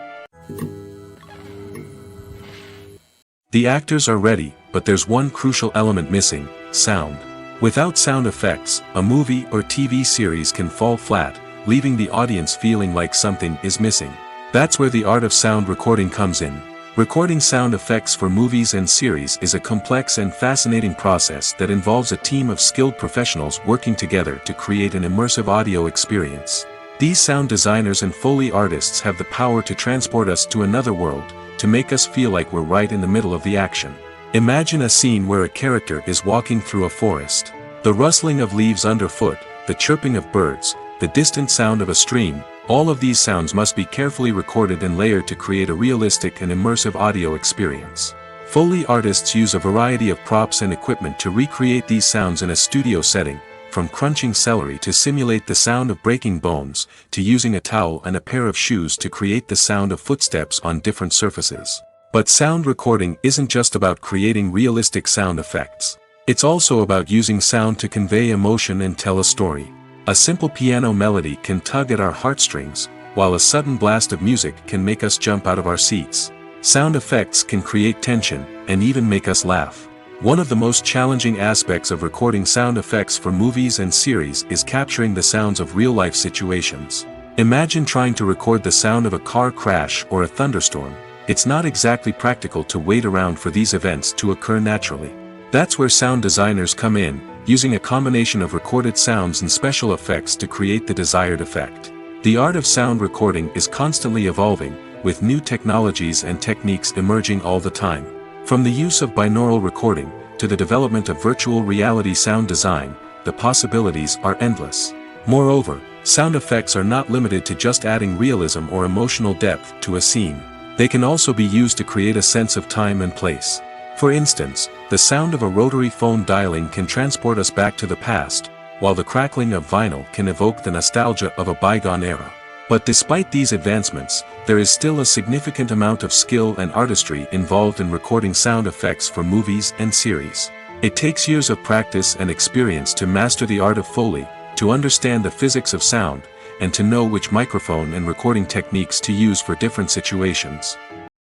The actors are ready, but there's one crucial element missing: sound. Without sound effects, a movie or TV series can fall flat, leaving the audience feeling like something is missing. That's where the art of sound recording comes in. Recording sound effects for movies and series is a complex and fascinating process that involves a team of skilled professionals working together to create an immersive audio experience. These sound designers and Foley artists have the power to transport us to another world, to make us feel like we're right in the middle of the action. Imagine a scene where a character is walking through a forest. The rustling of leaves underfoot, the chirping of birds, the distant sound of a stream, all of these sounds must be carefully recorded and layered to create a realistic and immersive audio experience. Foley artists use a variety of props and equipment to recreate these sounds in a studio setting, from crunching celery to simulate the sound of breaking bones, to using a towel and a pair of shoes to create the sound of footsteps on different surfaces. But sound recording isn't just about creating realistic sound effects. It's also about using sound to convey emotion and tell a story. A simple piano melody can tug at our heartstrings, while a sudden blast of music can make us jump out of our seats. Sound effects can create tension, and even make us laugh. One of the most challenging aspects of recording sound effects for movies and series is capturing the sounds of real-life situations. Imagine trying to record the sound of a car crash or a thunderstorm. It's not exactly practical to wait around for these events to occur naturally. That's where sound designers come in, using a combination of recorded sounds and special effects to create the desired effect. The art of sound recording is constantly evolving, with new technologies and techniques emerging all the time. From the use of binaural recording, to the development of virtual reality sound design, the possibilities are endless. Moreover, Sound effects are not limited to just adding realism or emotional depth to a scene. They can also be used to create a sense of time and place. For instance, the sound of a rotary phone dialing can transport us back to the past, while the crackling of vinyl can evoke the nostalgia of a bygone era. But despite these advancements, there is still a significant amount of skill and artistry involved in recording sound effects for movies and series. It takes years of practice and experience to master the art of Foley, to understand the physics of sound, and to know which microphone and recording techniques to use for different situations.